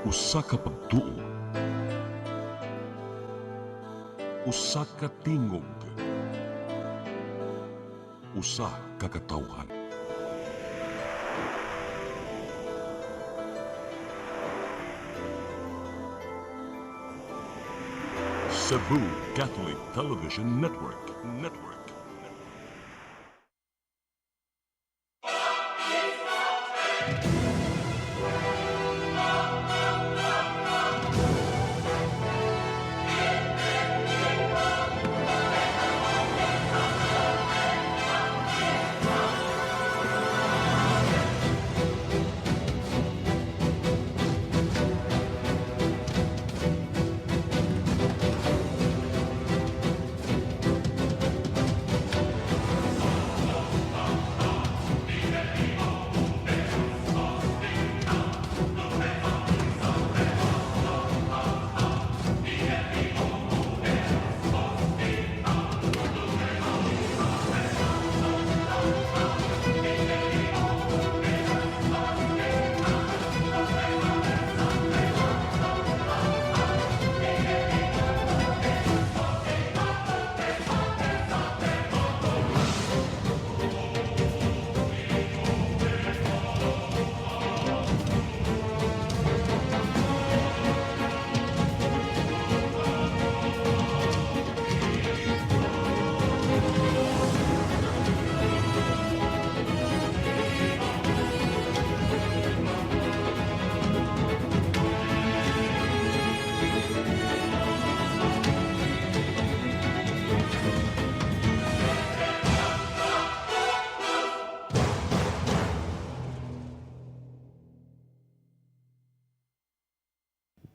Usa ka pagtuo, usa ka tingog, usa ka katawhan. Cebu Catholic Television Network.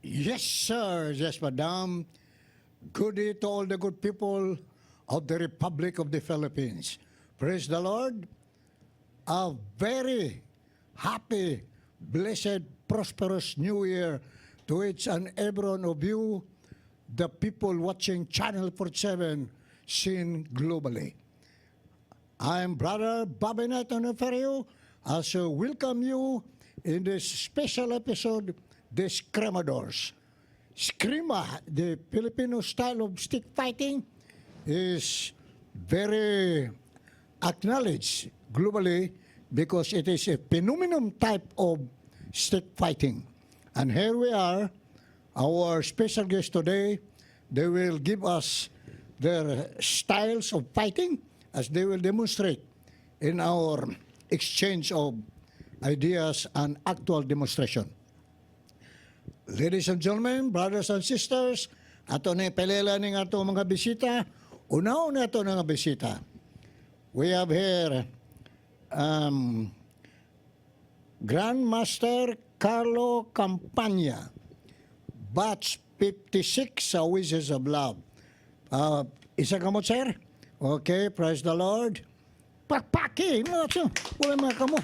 Yes, sir. Yes, madam. Good day to all the good people of the Republic of the Philippines. Praise the Lord. A very happy, blessed, prosperous New Year to each and every one of you, the people watching Channel 47, seen globally. I'm Brother Bobby Knight Onoferio, as I welcome you in this special episode, The Scremadors. Screama, the Filipino style of stick fighting, is very acknowledged globally because it is a phenomenon type of stick fighting. And here we are, our special guest today. They will give us their styles of fighting as they will demonstrate in our exchange of ideas and actual demonstration. Ladies and gentlemen, brothers and sisters, ato na ipalela ning ato mga bisita. Una-una ato nga bisita. We have here Grandmaster Carlo Campana, Batch 56 sa Wishes of Love. Isa ka mo, sir? Okay, praise the Lord. Pakpaki! Wala mga kamo.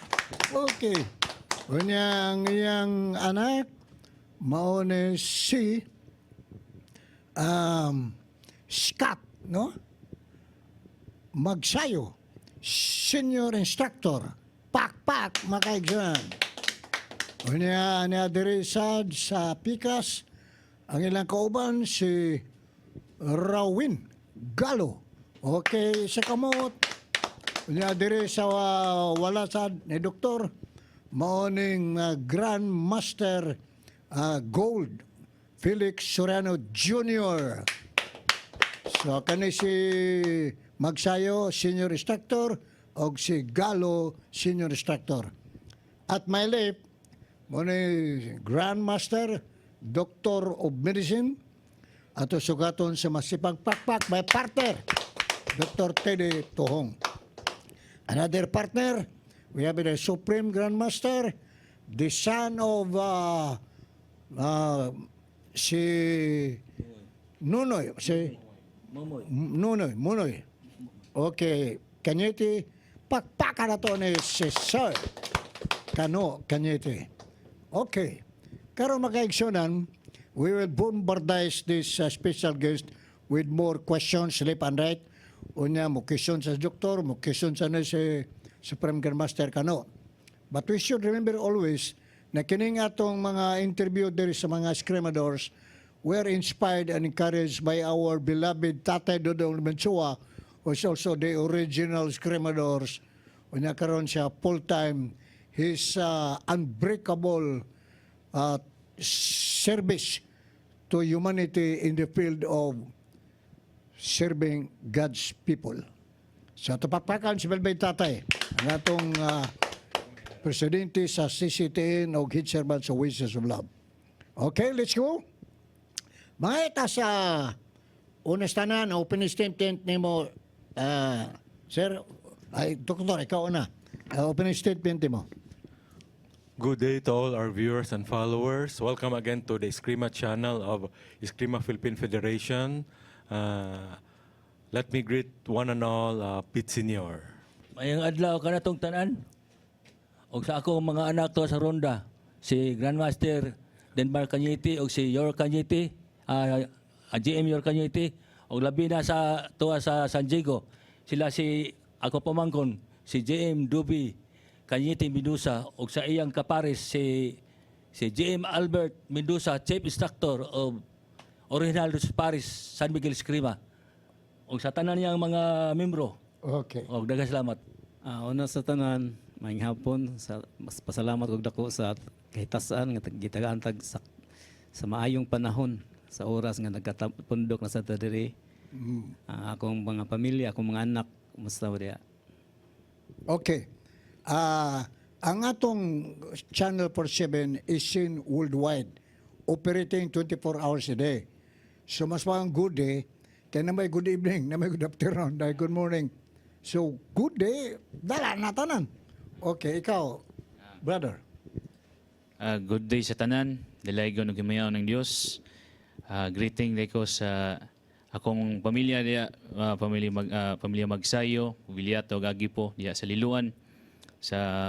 Okay. Unyang iyang anak, maune si Scott, no? Magsayo, senior instructor. Pakpak, makaigsan. Unya, diri sad sa Pikas, ang ilang kauban si Rawin Galo. Okay, sa kamot. Unya, diri sa walasad ni Doktor, mauning Grandmaster Gold Felix Soriano Jr. So, kani si Magsayo, senior instructor, o si Galo, senior instructor. At my left, mo ni Grandmaster, Doctor of Medicine, ato sugaton sa masipang pakpak, my partner, Dr. Teddy Tohong. Another partner, we have the Supreme Grandmaster, the son of si Nunoy, si Munoy. Okay, Kanyete, pakpaka na to ni si Sir Kanyete. Okay, karon makaigsunan, we will bombardize this special guest with more questions left and right. Unya mo question sa doktor, mo question sa si Supreme Grandmaster Kano. But we should remember always na kining atong mga interview diri sa mga scrimadors were inspired and encouraged by our beloved Tatay Dodong Mensua, who is also the original scrimadors. Unya karon siya full-time. His unbreakable service to humanity in the field of serving God's people. So tapakpakan si Balbay Tatay, ang atong presidente sa CCTN o Head Servant sa Voices of Love. Okay, let's go. Mga ita sa unas tanan, open statement ni mo, sir, ay, doktor, ikaw na. Open statement mo. Good day to all our viewers and followers. Welcome again to the Eskrima channel of Eskrima Philippine Federation. Let me greet one and all, Pete Senior. Mayang adlaw ka na tong tanan. O sa akong mga anak to sa ronda, si Grandmaster Denmark Cañete o si Yor Cañete, GM Yor Cañete, o labi na sa tuwa sa San Diego. Sila si ako pamangkon, si GM Duby Cañete Mendoza o sa iyang kapares si GM Albert Mendoza, Chief Instructor of Original Paris San Miguel Eskrima. O sa tanan niyang mga membro. Okay. O daghang salamat. Una sa tanan, maayong hapon, mas pasalamat kog dako sa kahitasan nga gitagaan tag sa maayong panahon sa oras nga nagkapundok na sa diri. Akong mga pamilya, akong mga anak, musta ba diya? Okay. Ang atong Channel 47 is seen worldwide, operating 24 hours a day. So mas mga good day, kaya na may good evening, na may good afternoon, na may good morning. So good day, dala na tanan. Okay, ikaw, brother. Good day sa tanan. Dalaygo ng gimayaw ng Dios. Greeting day ko sa akong pamilya diya, pamilya Magsayo, Vilyato, Gagipo diya sa Liluan, sa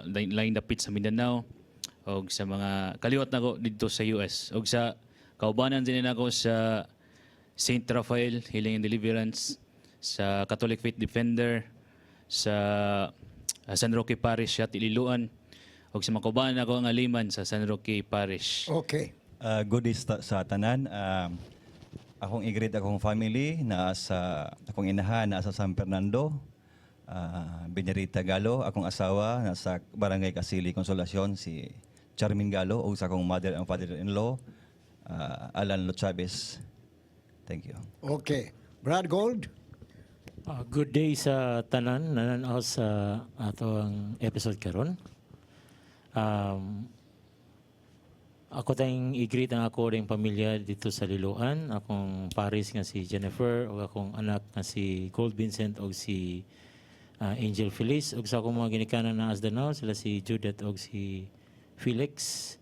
lain dapit sa Mindanao, o sa mga kaliwat nako dito sa US, o sa kaubanan din ako sa Saint Raphael Healing and Deliverance, sa Catholic Faith Defender, sa San Roque Parish at Ililuan, o sa mga kaubanan ako ang aliman sa San Roque Parish. Okay. Good day sa tanan. Akong i-greet akong family na sa akong inahan na sa San Fernando, Benarita Galo, akong asawa na sa Barangay Kasili Consolacion, si Charmin Galo, o sa akong mother and father-in-law, Alan Lo Chavez. Thank you. Okay. Brad Gold. Good day sa tanan nananaw sa atong episode karon. Ako tayong i-greet ang ako ring pamilya dito sa Liloan. Akong paris nga si Jennifer, o akong anak nga si Gold Vincent o si Angel Feliz. O sa akong mga ginikanan na Asdanao, sila si Judith o si Felix.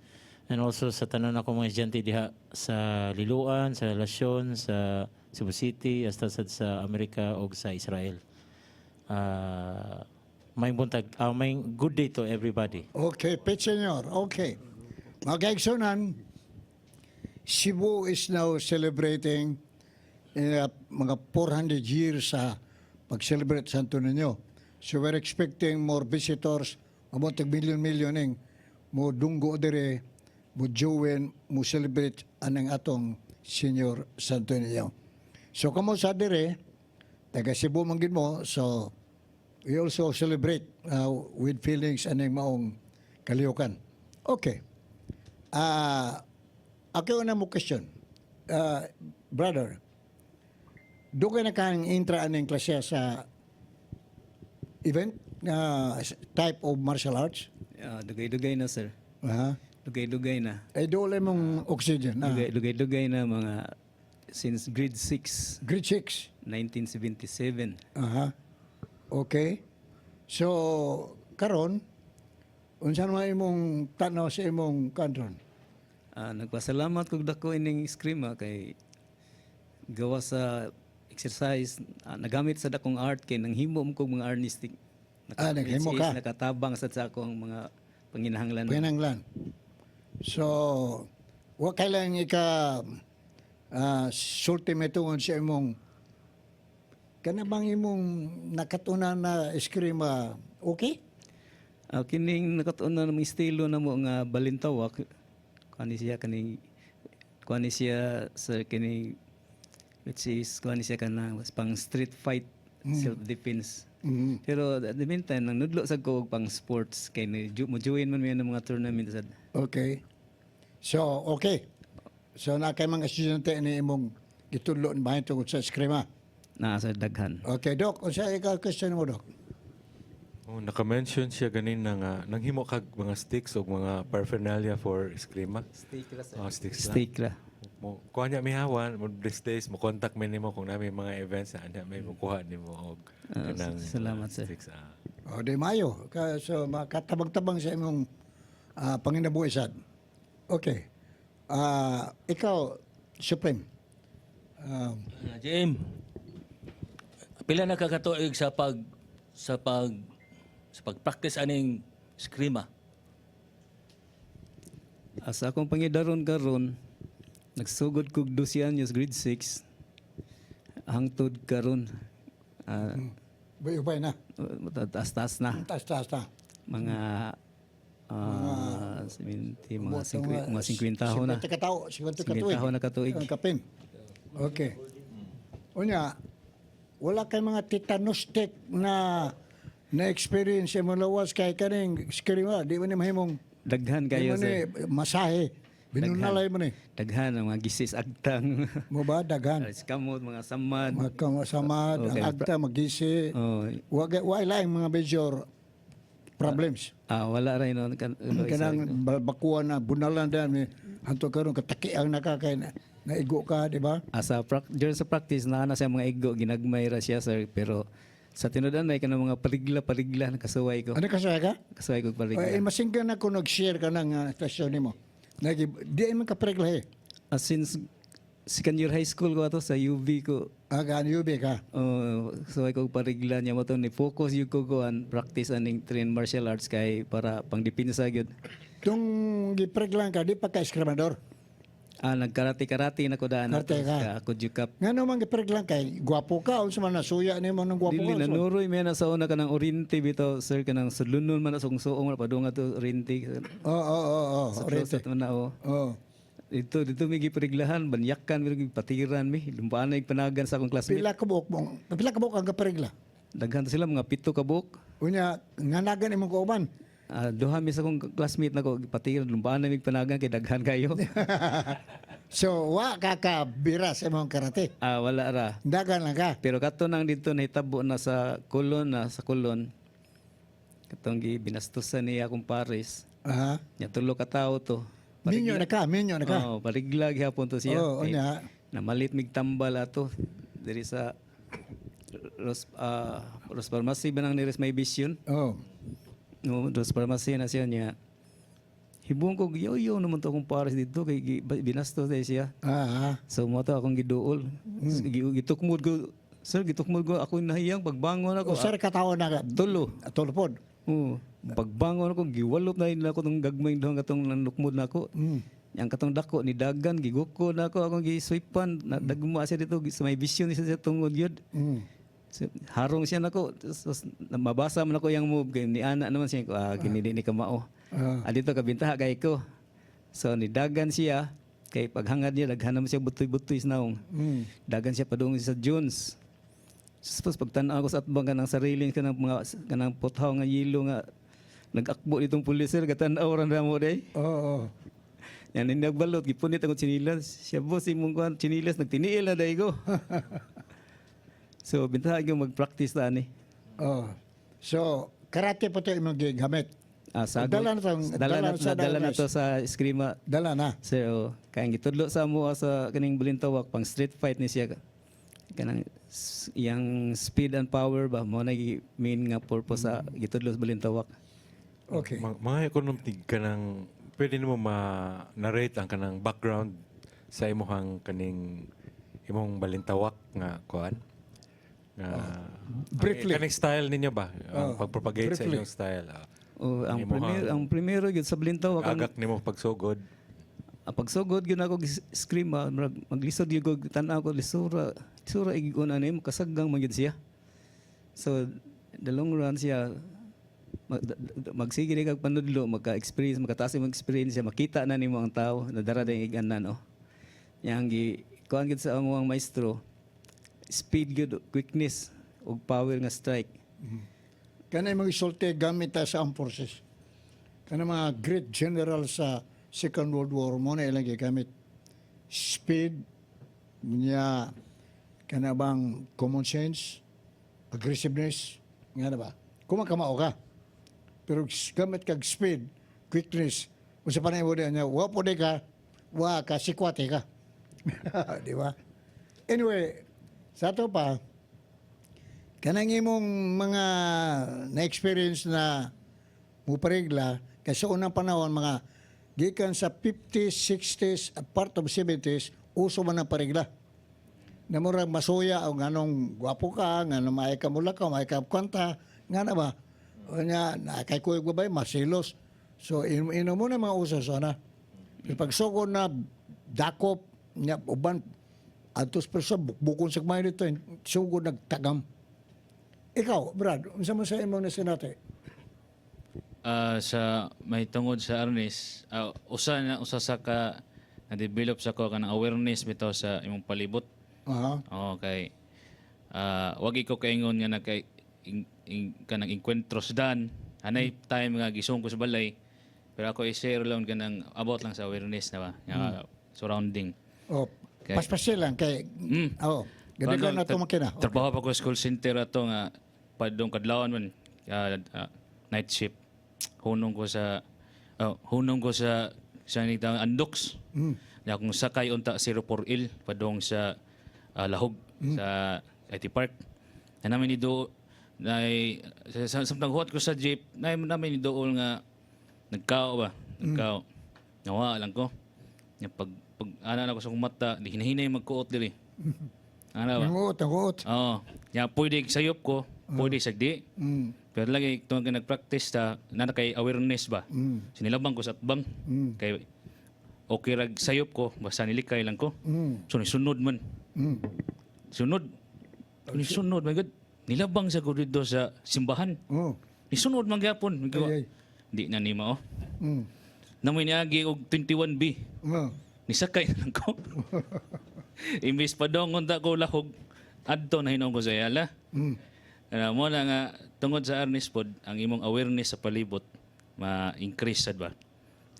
And also sa tanan ako mga estudyante diha sa Liloan, sa Relasyon, sa Cebu City, hasta sa Amerika o sa Israel. May buntag, may good day to everybody. Okay, Pete Senyor. Okay. Mga kaigsunan, Cebu is now celebrating mga 400 years sa pag-celebrate Santo Niño. So we're expecting more visitors, about million-millioning, mo dunggo dire, mo join, mo celebrate anang atong Senior Santo Niño. So kamo sa dire, taga Cebu manggid mo, so we also celebrate with feelings anang maong kalihukan. Okay. Ako na mo question. Brother, doon ka na kang intra aning klase sa event type of martial arts? Dugay-dugay na, sir. Dugay-dugay na. Ay doon mong oxygen. Dugay-dugay na mga since grade 6, Grade 6. 1977. Okay. So, karon, unsan man imong tanaw sa imong kantron? Nagpasalamat kog dako ining Eskrima kay gawa sa exercise, nagamit sa dakong art kay nanghimo mo kog mga artistic. Naghimo ka? Nakatabang sa akong mga panginahanglan. Pinanglan. So, wa kailang ika sulti metungod sa imong kana bang imong nakatunan na Eskrima okay? Kining nakatuon na ng estilo na mo nga balintawak kani siya sa kini which is kani siya kana pang street fight self defense. Pero at the meantime nang nudlo sa ko og pang sports kay mo join man mi ng mga tournament sad. Okay. So, okay. So, na kay mga estudyante ni imong gitudlo bahin tungkol sa eskrima. Naa sa daghan. Okay, Doc. O sa ikaw, question mo, Doc? Oh, naka-mention siya ganin na nga, nanghimo kag mga sticks o mga paraphernalia for eskrima. Oh, sticks lang. Steak la. Mo kuha niya mihawan, mo these days mo contact me nimo kung nami mga events na anya may kuha nimo og kanang salamat, sir. sticks. O, di mayo. So, makatabang-tabang sa imong panginabuhi sad. Okay. Ikaw, Supreme. Jim, pila na kakatuig sa pag-practice aning eskrima? Asa akong pangidaron karon nagsugod kog 12 anyos grade 6 hangtod karon Bay na. taas-taas na Taas na. mga 70 mga 50 tahon na 50 katao. 50 50 tahon na katuig. Ang kapin. Okay. Unya, wala kay mga titanostic na experience mo lawas kay kaning eskrima. Di mo ni mahimong daghan di kayo mo ni sir masahe. Binunalay mo ni. daghan ang mga gisis agtang Mo ba daghan? kamot mga samad Magkasamad, Okay. ang agta, magisi. oh Wala lang mga major problems. wala ra no Kanang bakuan na bunalan din hanto karon kataki ang nakakay na naigo ka, di ba? during sa practice na siya mga igo ginagmay ra siya sir pero sa tinudan may kanang mga parigla nakasuway ko Ano kasaya ka? kasaway ko parigla Masinggan ako nag-share ka ng stasyon nimo. Di man ka preglahe. since second year high school ko ato sa UV ko Agan yubi ka. so ko parigla niya mo to ni focus yung ko an practice aning train martial arts kay para pang depensa gyud. Tung gipreglang ka, di pa ka eskrimador. Nagkarate na ko daan Karate ka. ako jukap Nga naman gipreglang kay gwapo ka, unsa man nasuya nimo ng gwapo dili ka. nanuroy may na sa una kanang oriente bitaw sir kanang sulunon man na sung suong padung ato oriente Oo. sa Orete. closet man na Oo. dito mi gipriglahan banyakan mi patiran mi lumpaan na panagan sa akong classmate Pila ka buok mo? Pila ka buok ang gapregla? daghan to sila mga 7 ka buok. Unya, nganagan imong kauban. Duha mi sa akong classmate nako patiran lumpaan na mi panagan kay daghan kayo. So, wa ka bira sa imong karate. Wala ra. Dagan lang ka. Pero kato nang dito nahitabo na sa kulon katong binastusan niya akong pares. Aha. Nya tulo ka tawo to. Minyo na ka. Parigla gihapon to siya. Oo, Kay unya. namalit mig tambal ato diri sa Ros Pharmacy ba nang nearest may vision. Oh. No, Ros Pharmacy na siya niya. Hibong ko yo naman to akong pares dito kay binastos na siya. Aha. So mo to akong giduol. Gitukmod ko. Sir, gitukmod ko ako nahiyang pagbangon ako. O sir, katawa na ka. Tulo. Tulpod. Oo. Pagbangon ako giwalop na nila ko tong gagmay doon katong nanukmod na ako. Yang katong dako ni dagan giguko na ako akong giswipan daguma siya dito sa may vision siya sa tungod yun. So, harong siya nako mabasa man ako yang move kay ni ana naman siya ko kini ni kamao. Dito ka bintaha kay ko. So ni dagan siya kay paghangad niya daghan naman siya butoy-butoy sa naong. Dagan siya padung sa Jones. Suppose pagtan-aw ko sa atbang kanang sarili kanang mga kanang puthaw nga yelo nga nag-akbo ditong pulis sir gatan-aw ra mo day. Oo. Yan hindi nagbalot gipunit ako chinilas. Siya boss imong kuan chinilas nagtiniil na day ko. So bintaha ko mag-practice ta ni. Oh. So, karate pa ito imong gigamit. Dala Dala na to sa eskrima. Dala na. So kaya gitudlo sa mo sa kaning bulintawak pang street fight ni siya. Kanang yang speed and power ba mo na main nga purpose sa gitudlo sa bulintawak. Okay. Mga economic ka ng pwede nimo ma-narrate ang kanang background sa imong kaning imong balintawak nga kuan. Briefly. Kaning style ninyo ba? Ang pagpropagate sa briefly. inyong style. Ang primero gyud sa bulintawak ang Agak nimo pagsugod. pagsugod gyud ako scream maglisod gyud ko tan-aw ko lisura igon ani mo kasaggang man gyud siya. So the long run siya magsige kag panudlo, magka-experience, makataas imong experience, makita na nimo ang tao, nadara din iganan no. Yang gi kuan gid sa among maestro, speed good, quickness ug power nga strike. Kanay mga isulti gamit ta sa armed forces. Kanang mga great general sa Second World War mo na ilang gigamit. Speed, niya, kanabang common sense, aggressiveness, nga na ba? Kumakamao ka. Pero gamit kag speed, quickness, kung sa panay mo niya, wa po ka, wa ka, sikwate ka. Di ba? Anyway, sa ito pa, kanang imong mga na-experience na muparigla, kasi sa unang panahon, mga gikan sa 50s, 60s, at part of 70s, uso man ang parigla. Na murag masuya o nganong gwapo ka, nganong may ka mula ka, may ka kwanta, nga na ba? O nga, nakay kuyog babay, masilos. So, ino mo na mga uso sana. Pag sugod na dakop, niya, uban, atos perso, bukbukon sa kumain nito, sugod nagtagam. Ikaw, Brad, unsa mo sa imong nasinate? Sa may tungod sa arnis, usa sa ka na-develop sa ko kanang awareness bitaw sa imong palibot. Aha. Okay. Wag ko kaingon nga nagkay kanang encuentros dan. Anay time nga gisong ko sa balay. Pero ako i-share lang kanang about lang sa awareness na ba, nga surrounding. O, Okay. paspasil lang kay, oo, ganda na ito makina. Trabaho pa ko sa call center ato nga padong kadlawon man night shift. Hunong ko sa nitang Andox. Na akong sakay unta 04Il padong sa Lahog sa IT Park. Na namin ni do sa samtang huwat ko sa jeep, namin ni dool nga nagkao ba? Nagkao. Nawa lang ko. Nga pag ana na ko sa kumata, di hinahinay magkuot diri. Ana ba? Ang uot. Oo. Ya pwede sayop ko, pwede sagdi. Pero lagi tungod ka nagpractice ta na kay awareness ba. Sinilabang ko sa atbang. Kay okay rag sayop ko, basta nilikay lang ko. So nisunod man. Sunod. Nisunod, my God. Nilabang sa ko dito sa simbahan. Oo. Nisunod man gyapon. Ay. Di na nima oh. Mm. Namoy niagi og 21B. Oo. Nisakay lang ko. Imbis pa daw ngunta ko lahog, adto na hinong ko sa yala. Mo na nga, tungod sa arnis pod, ang imong awareness sa palibot, ma-increase sad ba?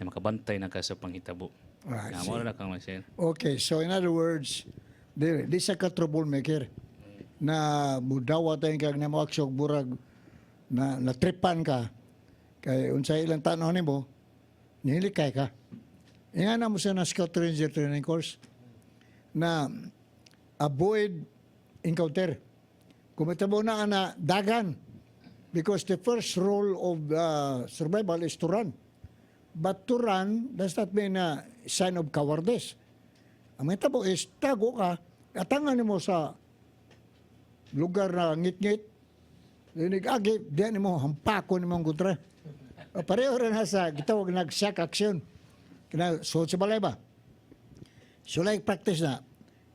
Na makabantay na ka sa panghitabo. I Mo na kang masir. Okay, so in other words, di sa ka troublemaker na mudawa tayong kag na mawaksok burag na natripan ka kay unsay ilang tanaw nimo nilikay ka. Nga na mo sa na Scout Ranger training course na avoid encounter. Kumitabo na ana dagan because the first rule of survival is to run. But to run does not mean a sign of cowardice. Ang may tabo is tago ka, atangan mo sa lugar na ngit-ngit, agi, diyan mo hampako ni mong kontra. Pareho rin sa gitawag nag-shock action. Suot sa balay ba? So like practice na,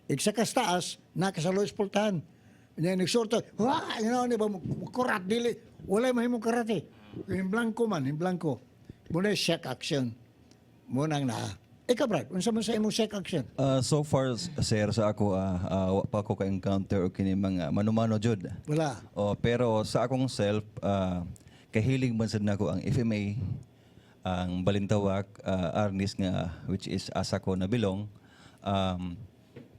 iksakas taas, nakasaloy pultahan. Yan, nagsorto, wah, ni ba, kurat, dili, wala mahimong karate. Yung blanco man, yung blanco. Muna shock action. Muna na. Ikaw, Brad, unsa man sa imong shock action? So far, sir, sa ako, wa pa ako ka-encounter o kini mga manumano jud. Wala. Pero sa akong self, kahiling man sad nako ang FMA, ang balintawak, arnis nga, which is asa ko na bilong.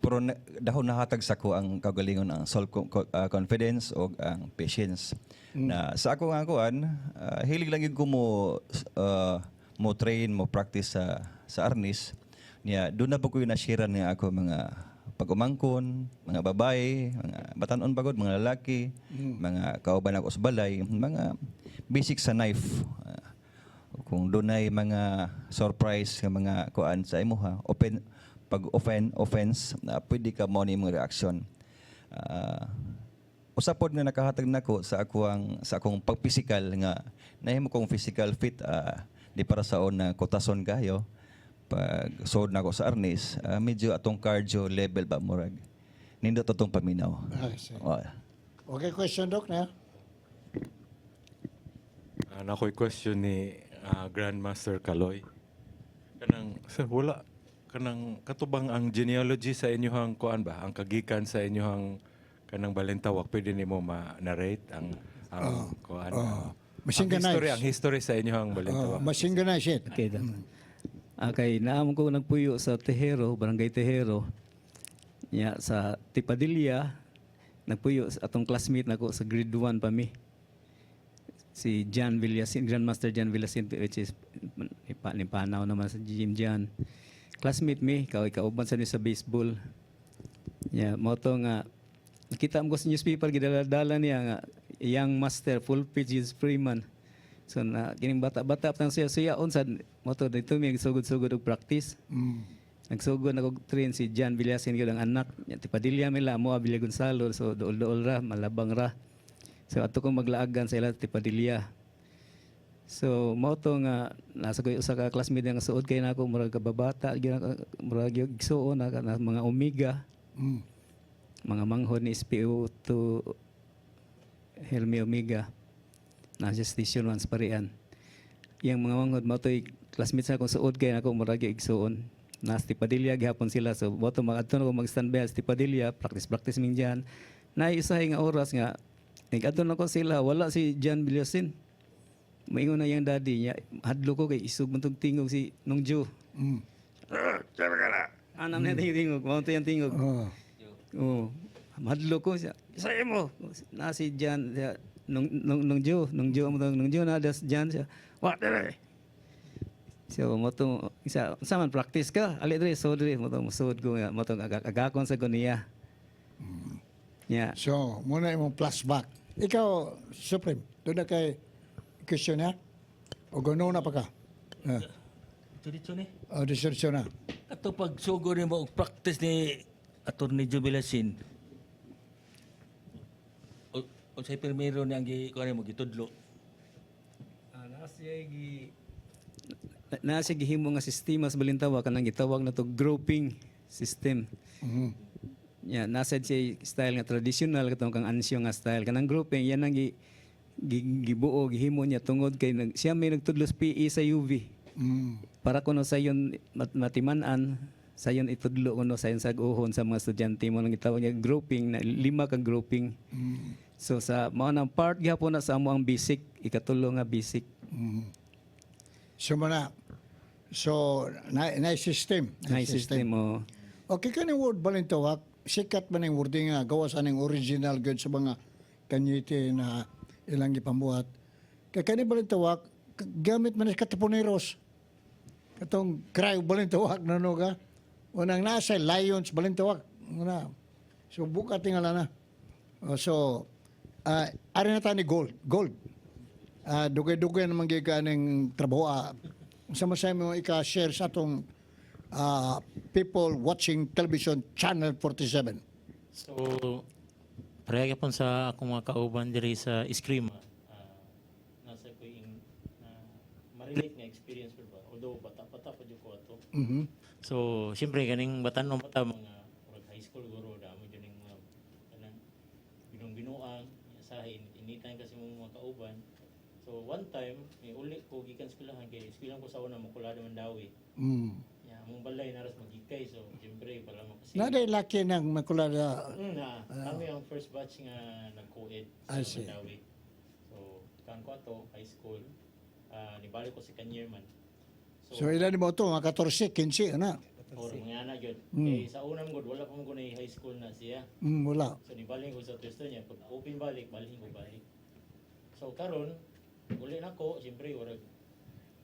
Pero dahon nahatag sa ko ang kagalingon ang self-confidence o ang patience. Na sa ako nga kuan, hilig lang yun ko mo train, mo practice sa arnis. Niya, doon na po ko yung nashiran nga ako mga pag-umangkon, mga babae, mga batanon bagod, mga lalaki, mga kauban ako sa balay, mga basic sa knife. Kung doon ay mga surprise nga mga kuan sa imuha, pag offense, pwede ka mo ni mong reaksyon. Usapod nga nakahatag nako sa akong pagpisikal nga nahimo kong physical fit di para sa na kotason kayo pag sod nako sa arnis medyo atong cardio level ba murag nindot atong paminaw. Okay, question, Doc, na? Ako'y question ni Grandmaster Kaloy. Kanang, sir, wala. Kanang katubang ang genealogy sa inyohang kuan ba? Ang kagikan sa inyohang kanang balintawak, pwede nimo ma-narrate ang kuan. Ang history sa inyohang balintawak. Masinganize it. Okay, kay naamon ko nagpuyo sa Tejero, Barangay Tejero. Ya sa Tipadilla, nagpuyo sa atong classmate nako sa grade 1 pa mi. Si John Villasin, Grandmaster John Villasin, which is ni panaw naman sa Jim John. Classmate mi, kauban sa ni sa baseball. Ya, mo to nga nakita mo ko sa newspaper gidala-dala niya nga young master full page is Freeman. So na kining bata-bata tang siya unsad mo to dito mi sugod-sugod og practice. Nagsugod ako train si John Villasin gyud ang anak nya Tipadilla mila mo Abila Gonzalo, so dool-dool ra malabang ra. So ato kong maglaagan sa ila Tipadilla. So mao to nga nasa ko usa ka classmate nga suod kay nako murag kababata murag igsuon na mga Omega. Mga manghod ni SPO to Helmi Omega na sa station 1 sa Parian. Yang mga manghod mao toy classmates na kong suod kay nako murag igsuon. Na sa Tipadilla gihapon sila, so boto magadto na ko mag-standby sa Tipadilla, practice ming diyan. Na isahay nga oras nga nag-adto na ko sila, wala si John Villasin. Maingon na yung daddy niya, hadlo ko kay isug man tong tingog si Nung Jo. Anam na tingog, mao to yung tingog. Oh, hadlo ko siya. Isay mo. Na si John siya, Nung Jo na das John siya. Wa dere. So mo to isa saman practice ka. Ali dre so dre mo to musud ko nga mo to agakon sa guniya. Yeah. So, muna imong flashback. Ikaw, Supreme, doon na kay question niya? O gano'n na pa ka? Dito ni. O disertsyo na? Ato pag sugo ni mo og practice ni Attorney Jubilasin. O sa primero ni ang kuan mo gitudlo. Nasa gihimo nga sistema sa Balintawa kanang gitawag na to grouping system. Yeah, nasa siya style nga traditional katong kang ansyo nga style kanang grouping yan ang gibuo gihimo niya tungod kay siya may nagtudlos PE sa UV. Para kuno sa yon matiman-an sa yon itudlo kuno sa yon sag-uhon sa mga estudyante mo nang gitawag niya grouping na 5 ka grouping. So sa mao nang part gihapon na sa amo ang basic ikatulo nga basic. So, muna. So, na system. mo. Okay, kaning word balintawak, sikat man yung wording nga, gawas aning original good sa mga kanyiti na ilang ipambuhat. Kaya kaning balintawak, gamit man sa katipuneros. Katong cry balintawak na no ka. Unang nasa lions balintawak. Una. So, buka tingala na. So, ari na tayo ni gold. Dugay-dugay naman gaganing trabaho. Sama-sama mo ika-share sa atong people watching television channel 47. So, pareha po sa akong mga kauban diri sa Eskrima. Nasa ko yung ma-relate nga experience ko ba? Although bata-bata pa dyan ko ato. So, siyempre, ganing batanon bata mga high school guro, dami dyan yung mga binong-binuang, sahin, initan kasi mga kauban. So one time, may uli ko gikan eskwelahan kay eskwelahan ko sa una makulada man dawi. Ya, among balay naras magikay so siyempre para makasi. Naday laki ng makulada. Kami ang first batch nga nag-co-ed sa Mandawi. So kan ko ato high school, nibalik ko si Kanyerman. So ilan mo to mga 14, 15 ana. Or mga anak yun. Kay sa unang god wala pa mo ko na high school na siya. Wala. So nibalik ko sa pwesto niya pag open balik ko balik. So karon uli na ko, siyempre,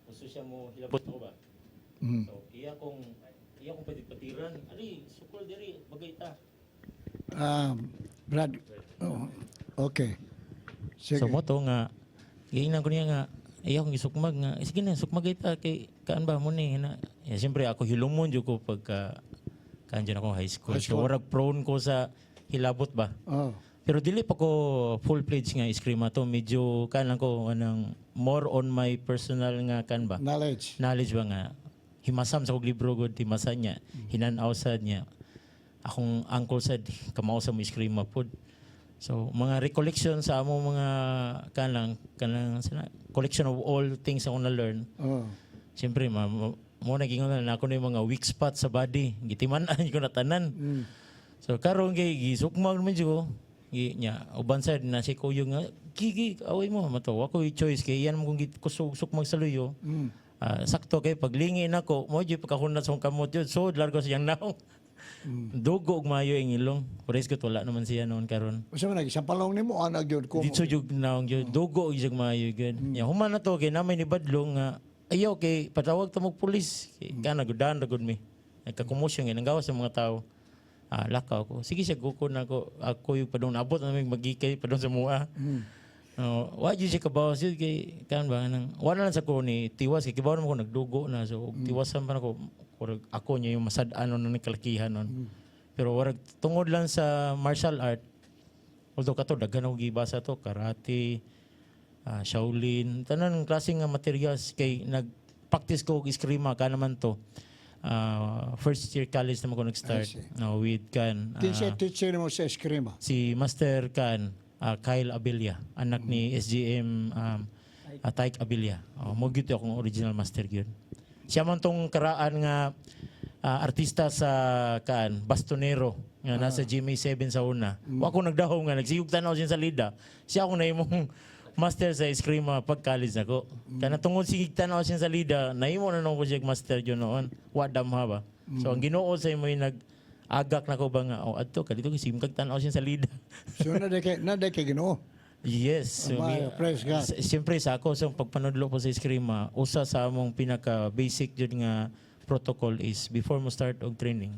gusto siya mo hilabot ako ba? So, iya kong patiran. Ali, sukol diri, bagay ta. Brad, okay. Sige. So, mo to nga, giingnan ko niya nga, iya kong isukmag nga, sige na, sukmagay ta, kay, kaan ba mo ni, na, siyempre, ako hilumon dyan ko pagka, kaan dyan ako high school. So, warag prone ko sa hilabot ba? Pero dili pa ko full-fledged nga Eskrima to. Medyo kan lang ko anang more on my personal nga kan ba? Knowledge ba nga. Himasam sa kong libro god, himasan niya. Hinanaw sad niya. Akong uncle said, kamao sa mo Eskrima pod. So, mga recollection sa amo mga kan lang collection of all things ako na-learn. Oh. Siyempre, mo nagingon na ako na yung mga weak spots sa body. Gitimanan ko na tanan. So karon kay gisukmag man ko. Nya uban sad na si Kuyo nga gigi away mo mato ako i-choice kay yan mo kung sukmag sa luyo. Sakto kay paglingi nako mo jud pagkahunat sa kamot jud so largo siyang naong. Dugo og maayo ang ilong. Pares ko wala naman siya noon karon. Usa man isang palong nimo ana gyud ko. Dito jud naong jud dugo og jud maayo gud. Nya human na to kay namay ni badlong nga ayaw kay patawag ta mo pulis. Kana gudan gud mi. Nagka-commotion nga gawas sa mga tao. Lakaw ko. Sige siya guko na ako yung padong nabot na may magikay padong sa mua. Wa jud siya kabaw siya kay kan ba nang wala lang sa ko ni tiwas kay kibaw naman ko nagdugo na so tiwasan pa nako ako niya yung masad-ano na kalakihan nun. Pero warag tungod lang sa martial art although kato daghan ako gibasa to karate, Shaolin, tanan klaseng materials kay nag-practice ko og eskrima ka naman to. First year college naman ko nag-start with kan Kinsa teacher mo sa eskrima? si Master kan Kyle Abilia, anak ni SGM Taik Abilia. Mo gyud akong original master gyud. Siya man tong karaan nga artista sa kan bastonero nga nasa GMA7 sa una. Wa ko nagdahaw nga nagsiyog tanaw siya sa lida. Siya ako na imong master sa eskrima pag college nako. Kana tungod sige tanaw siya sa lida, nahimo na nung project master yun noon. Wa damha ba. So ang Ginoo sa imo nag-agak nako ba nga adto ka dito kasi kag tanaw siya sa lida. So na kay Ginoo. Yes. So, Praise God. Siyempre sa ako sa pagpanudlo ko sa eskrima, usa sa among pinaka basic jud nga protocol is before mo start og training,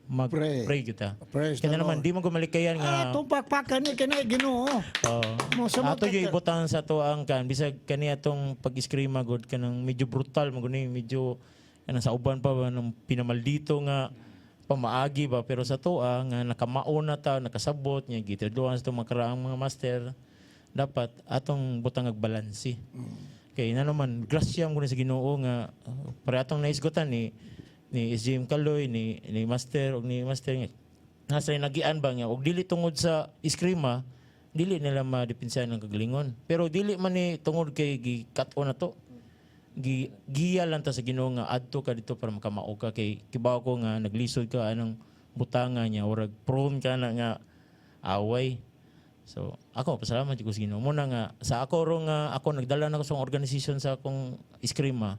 mag-pray kita. Praise Kaya the naman, Lord. di mo gumalikayan nga. Itong pakpakan ni kanay Ginoo. Mo sa Ato mga- yung ibutan sa to ang kan bisag kani atong pag-eskrima god kanang medyo brutal maguni medyo kanang sa uban pa ba nung pinamaldito nga pamaagi ba pero sa to nga nakamao na ta nakasabot nya gitudloan sa itong mga karaang mga master dapat atong butang ag balanse. Kay na naman grasya mo sa Ginoo nga para atong naisgotan ni SGM Kaloy ni Master og ni Master nga nasa nagian ba nga og dili tungod sa eskrima dili nila madepinsahan ng kagalingon pero dili man ni tungod kay gi-cut-on na to giya lang ta sa Ginoo nga adto ka dito para makamao ka kay kibaw ko nga naglisod ka anong butanga niya orag prone ka na nga away. So ako pasalamat ko sa Ginoo muna nga sa ako ro nga ako nagdala na ko sa organization sa akong eskrima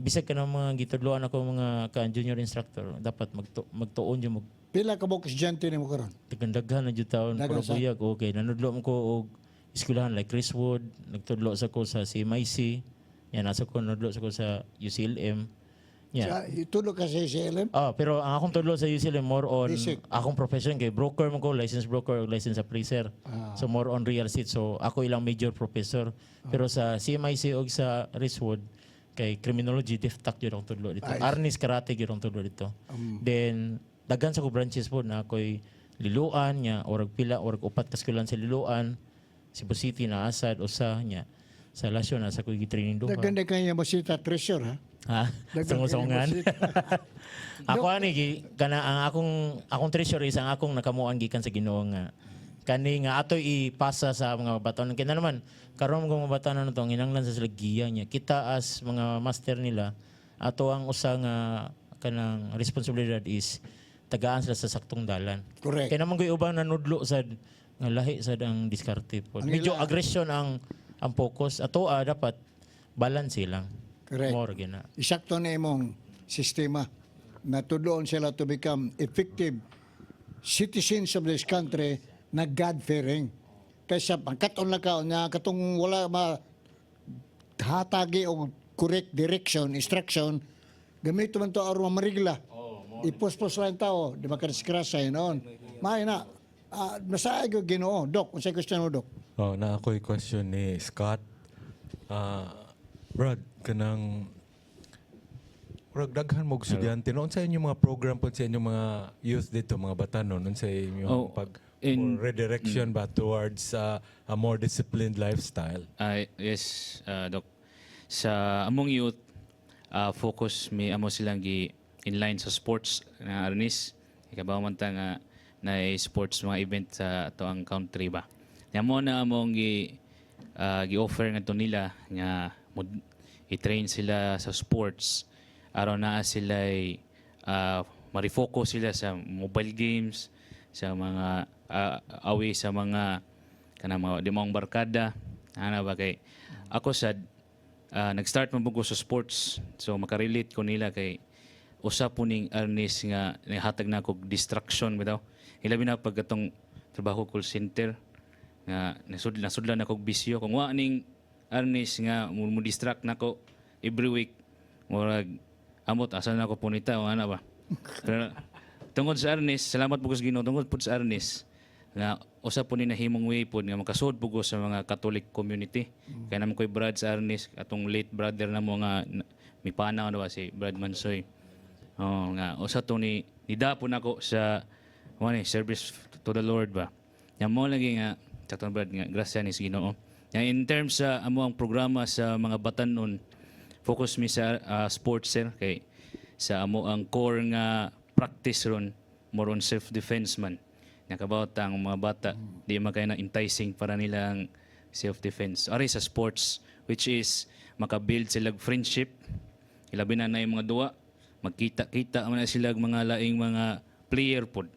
bisag ka ng mga gitudloan ako mga kan junior instructor dapat magtuon jud Pila ka mo estudyante nimo karon? Daghan na jud taon Daghan pero sa- buyag okay nanudlo mo ko og eskwelahan like Chriswood nagtudlo sa ko sa CMIC yan nasa ko nudlo sa ko sa UCLM Sa itulo ka sa SLM? pero ang akong tudlo sa UCLM more on Basic. akong profession kay broker mo ko licensed broker ug licensed appraiser so more on real estate so ako ilang major professor pero sa CMIC ug sa Chriswood kay criminology DefTac yun ang tudlo dito Arnis karate yun ang tudlo dito then daghan sa ko branches po na ako'y liluan nya orag pila orag upat kaskulan sa liluan Cebu City na asad usa nya sa Lasyon na sa ko gi-training duha Daganda kanya mo si treasure ha? ha Daghan sungungan kayo ako ani kana ang akong treasure is ang akong nakamuan gikan sa Ginoo nga kani nga ato ipasa sa mga batanon kaya naman karon mga batanon na to hinanglan sa sila giya niya kita as mga master nila ato ang usa nga kanang responsibilidad is tagaan sila sa saktong dalan. Correct. Kaya naman ko'y ubang nanudlo sad nga lahi sad ang diskarte po. Ang Medyo ila- aggression ang focus. Ato dapat balance lang. Correct. More gina. Isakto na imong sistema na tudloon sila to become effective citizens of this country na God-fearing. Kaysa pagkaton lang ka, na katong wala hatagi o correct direction, instruction, gamito man to aron marigla. Ipospos lang tao, di makadiskrasa noon. May na, nasaay ko Ginoo. Dok, unsay question mo, Dok? Na ako'y question ni Scott. Brad, kanang Murag daghan mo estudyante noon sa inyong mga program po sa inyong mga youth dito, mga batanon, noon sa inyong for redirection ba towards a more disciplined lifestyle? Yes, Doc. Sa among youth, focus mi amo silang gi inline sa sports na Arnis. Ikabaw man ta nga na sports mga event sa ato ang country ba. Nya mo na among gi gi-offer nga to nila nga i-train sila sa sports aron na sila ma-refocus sila sa mobile games, sa mga away sa mga kanang mga di maong barkada. Ana ba kay ako sad nag-start man po ko sa sports, so makarelate ko nila kay usa po ning earnest nga nihatag na kog distraction bitaw. Ilabi na pag atong trabaho call center nga nasudlan na kog bisyo kung wa ning earnest nga mo distract nako every week murag amot asa na ko punita o ana ba. Pero tungod sa earnest, salamat po sa Ginoo tungod po sa earnest nga usa po ni nahimong way po nga makasud po ko sa mga Catholic community. Kaya naman ko'y Brad sa earnest atong late brother na mo nga mipana ano ba si Brad Mansoy. Oh, nga usa to ni nidapon ako sa service to the Lord ba. Yang mo lagi nga Dr. Brad nga grasya ni Ginoo. Yang in terms sa amo ang programa sa mga batanon, focus mi sa sports sir kay sa amo ang core nga practice ron more on self defense man. Nakabawat ang mga bata di makay na enticing para nilang self defense. Ari sa sports which is makabuild sila friendship. Ilabi na yung mga duwa magkita-kita man na sila mga laing mga player pod.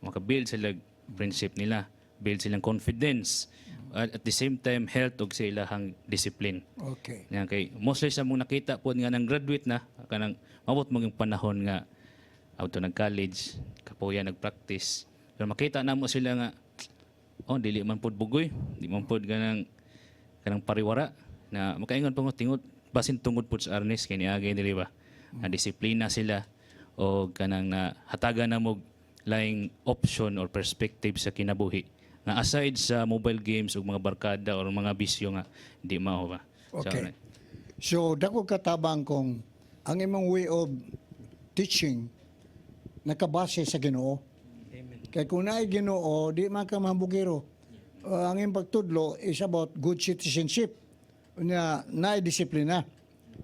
Makabuild sila friendship nila, build silang confidence. At the same time health og sa ilahang discipline. Okay. Nga kay mostly sa mong nakita po nga nang graduate na kanang mabot mo yung panahon nga auto nag-college, kapuya nag-practice. Pero makita na mo sila nga dili man pod bugoy, di man pod kanang pariwara na makaingon pa mo tingod basin tungod pod sa earnest kay niagay dili ba. Na disiplina sila o kanang na hatagan na mo laing option or perspective sa kinabuhi. Na aside sa mobile games o mga barkada o mga bisyo nga di mao ba. Okay. So, dako katabang kung ang imong way of teaching nakabase sa Ginoo. Kaya kung naay Ginoo, di man ka mahambugiro. Ang imong pagtudlo is about good citizenship. Naay disiplina.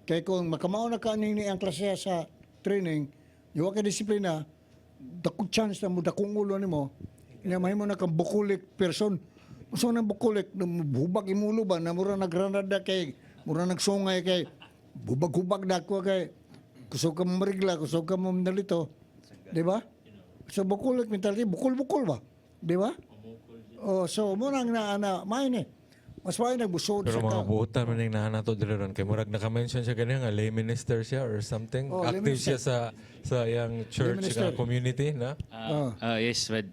Kaya kung makamao na ka ni ang klase sa training, di wa ka disiplina, dakong chance na mo, dakong ulo ni mo, mahi mo na kang bukulik person. So nang bukulik, hubag imulo ba, na mura nagranada kay, mura nagsungay kay, hubag-hubag na ako kay, kusog ka mo marigla, kusog ka mo nalito. Di ba? So bukulik mentality, bukul-bukul ba? Di ba? So muna main eh. Mas main nagbusod Pero sa mga ka. buutan man yung nahanato dili ron kay murag naka-mention siya ganyan nga lay minister siya or something. Oh, lay Active minister. siya sa yang church minister. community na. Yes, but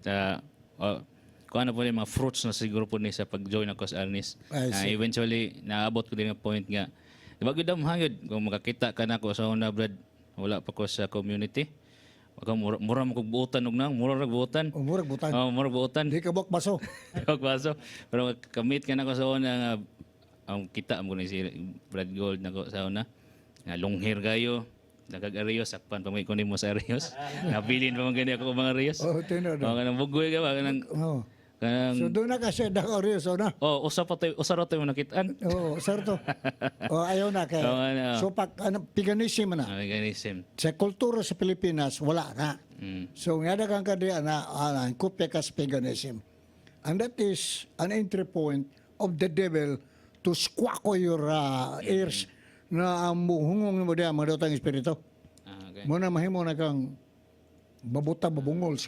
kung ano po yung mga fruits na siguro po ni sa pag-join ako sa Ernest. I see. Eventually, naabot ko din ang point nga. Di ba gudam hangad kung makakita ka na ko sa una, Brad, wala pa ko sa community. Wag mura mo kog buutan og nang, mura rag buutan. Murag butan. Mura buutan. Di ka bok baso. Wag baso. Pero kamit ka na ko sa una nga ang kita mo ni si Brad Gold na ko sa una. Nga long hair kayo. Nagag-arios, sakpan pa may kunin mo sa arios. Nabilin pa man gani ako mga arios. Tinod. Kanang bugoy ka ba? Kanang So doon na kasi dako so na. usa ra tayo nakitaan. Sarto. Ayaw na kay. So pag piganism na. Veganism. Sa kultura sa Pilipinas wala na. So nga kang kadiya na kopya ka sa paganism. And that is an entry point of the devil to squawk your ears na muhungong mo diya mga datang espiritu. Okay. Muna mahimo na kang babuta babungol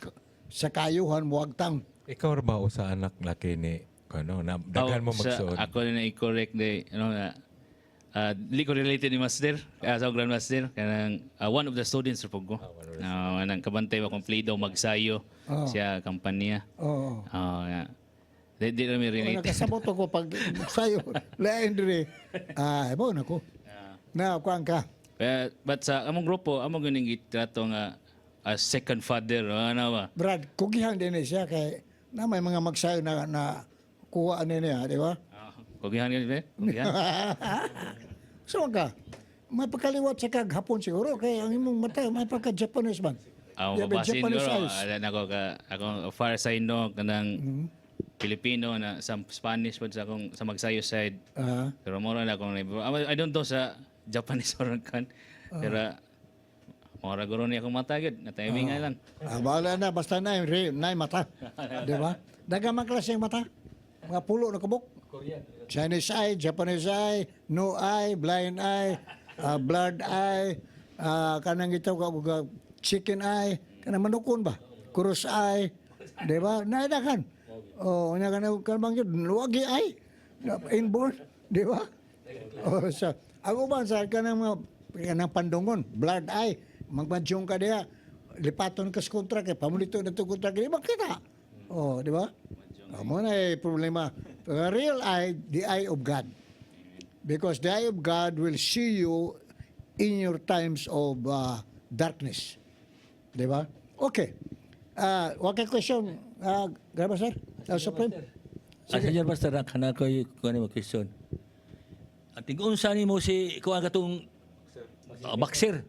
sa kayuhan mo agtang. Ikaw ra ba o sa anak laki ni ano na daghan mo magsuod? Ako na i-correct de li ko related ni Master, sa Grandmaster, kanang one of the students ra pug ko. Nang kabantay wa kompleto magsayo siya kampanya. Oo. Di na mi relate. Nakasabot ako pag sayo. Lain dire. Ibo na ko. Na kuan ka. But sa among grupo, among ganing gitrato nga as second father, ano ba? Brad, kugihan din siya kay na may mga magsayo na kuha niya, di ba? Kugihan yun, be? Kugihan? So ka, may pagkaliwat sa kaghapon siguro kay ang imong mata may pagka-Japanese man. Ako mabasin siguro, akong far side no, kanang Filipino na sa Spanish po sa akong sa magsayo side. Pero mura na akong I don't know sa Japanese or kan. Pero mura guro niya akong mata gud, na timing nga lang. Bahala na basta na mata. Di ba? Daga man klaseng mata. Mga pulo na kubok. Chinese eye, Japanese eye, no eye, blind eye, blurred eye, kanang ito chicken eye, kanang manukon ba? Cross eye, di ba? Naidakan. Oh, nya kanang bang yun, luwagi eye, inborn, di ba? Oh, sa ang uban sa kanang pandungon, blurred eye, magmadyong ka diha, lipaton ka sa kontra kay pamulito na to kontra kay makita. Oh, di ba? Mo na problema. The real eye, the eye of God. Because the eye of God will see you in your times of darkness. Di ba? Okay. Okay question. Graba, sir? Supreme? Senior Pastor, kana ko yung question. At unsa ni mo si kuan katong boxer.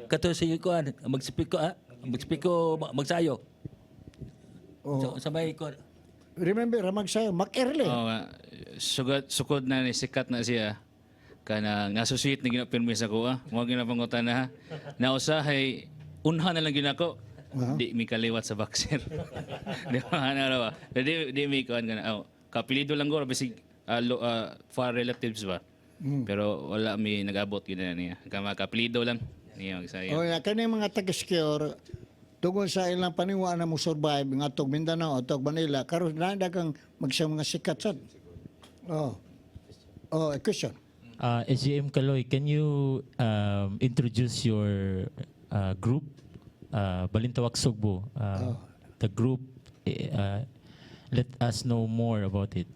Kato si kuan magsipiko magsayo. Oh. Sabay kuan. Remember, ramag sa'yo, Mac-Early. Oh, sukod na ni sikat na siya. Kana nasusuit na ginapirmi sa kuha. Mo ginapangutan na ha. Nausahay unha na lang ginako. Di mi kaliwat sa boxer. Di ba na raw. Di mi kuan kana. Oh, kapilido lang ko bisig far relatives ba. Pero wala mi nagabot gid niya. Kama kapilido lang niya sayo. O, kani mga taga-secure, tungkol sa ilang paniwala na mo survive, nga tog Mindanao, tog Manila, karon na kang magsang mga sikat sad. A question. SGM Kaloy, can you introduce your group, Balintawak Sugbo? The group, let us know more about it.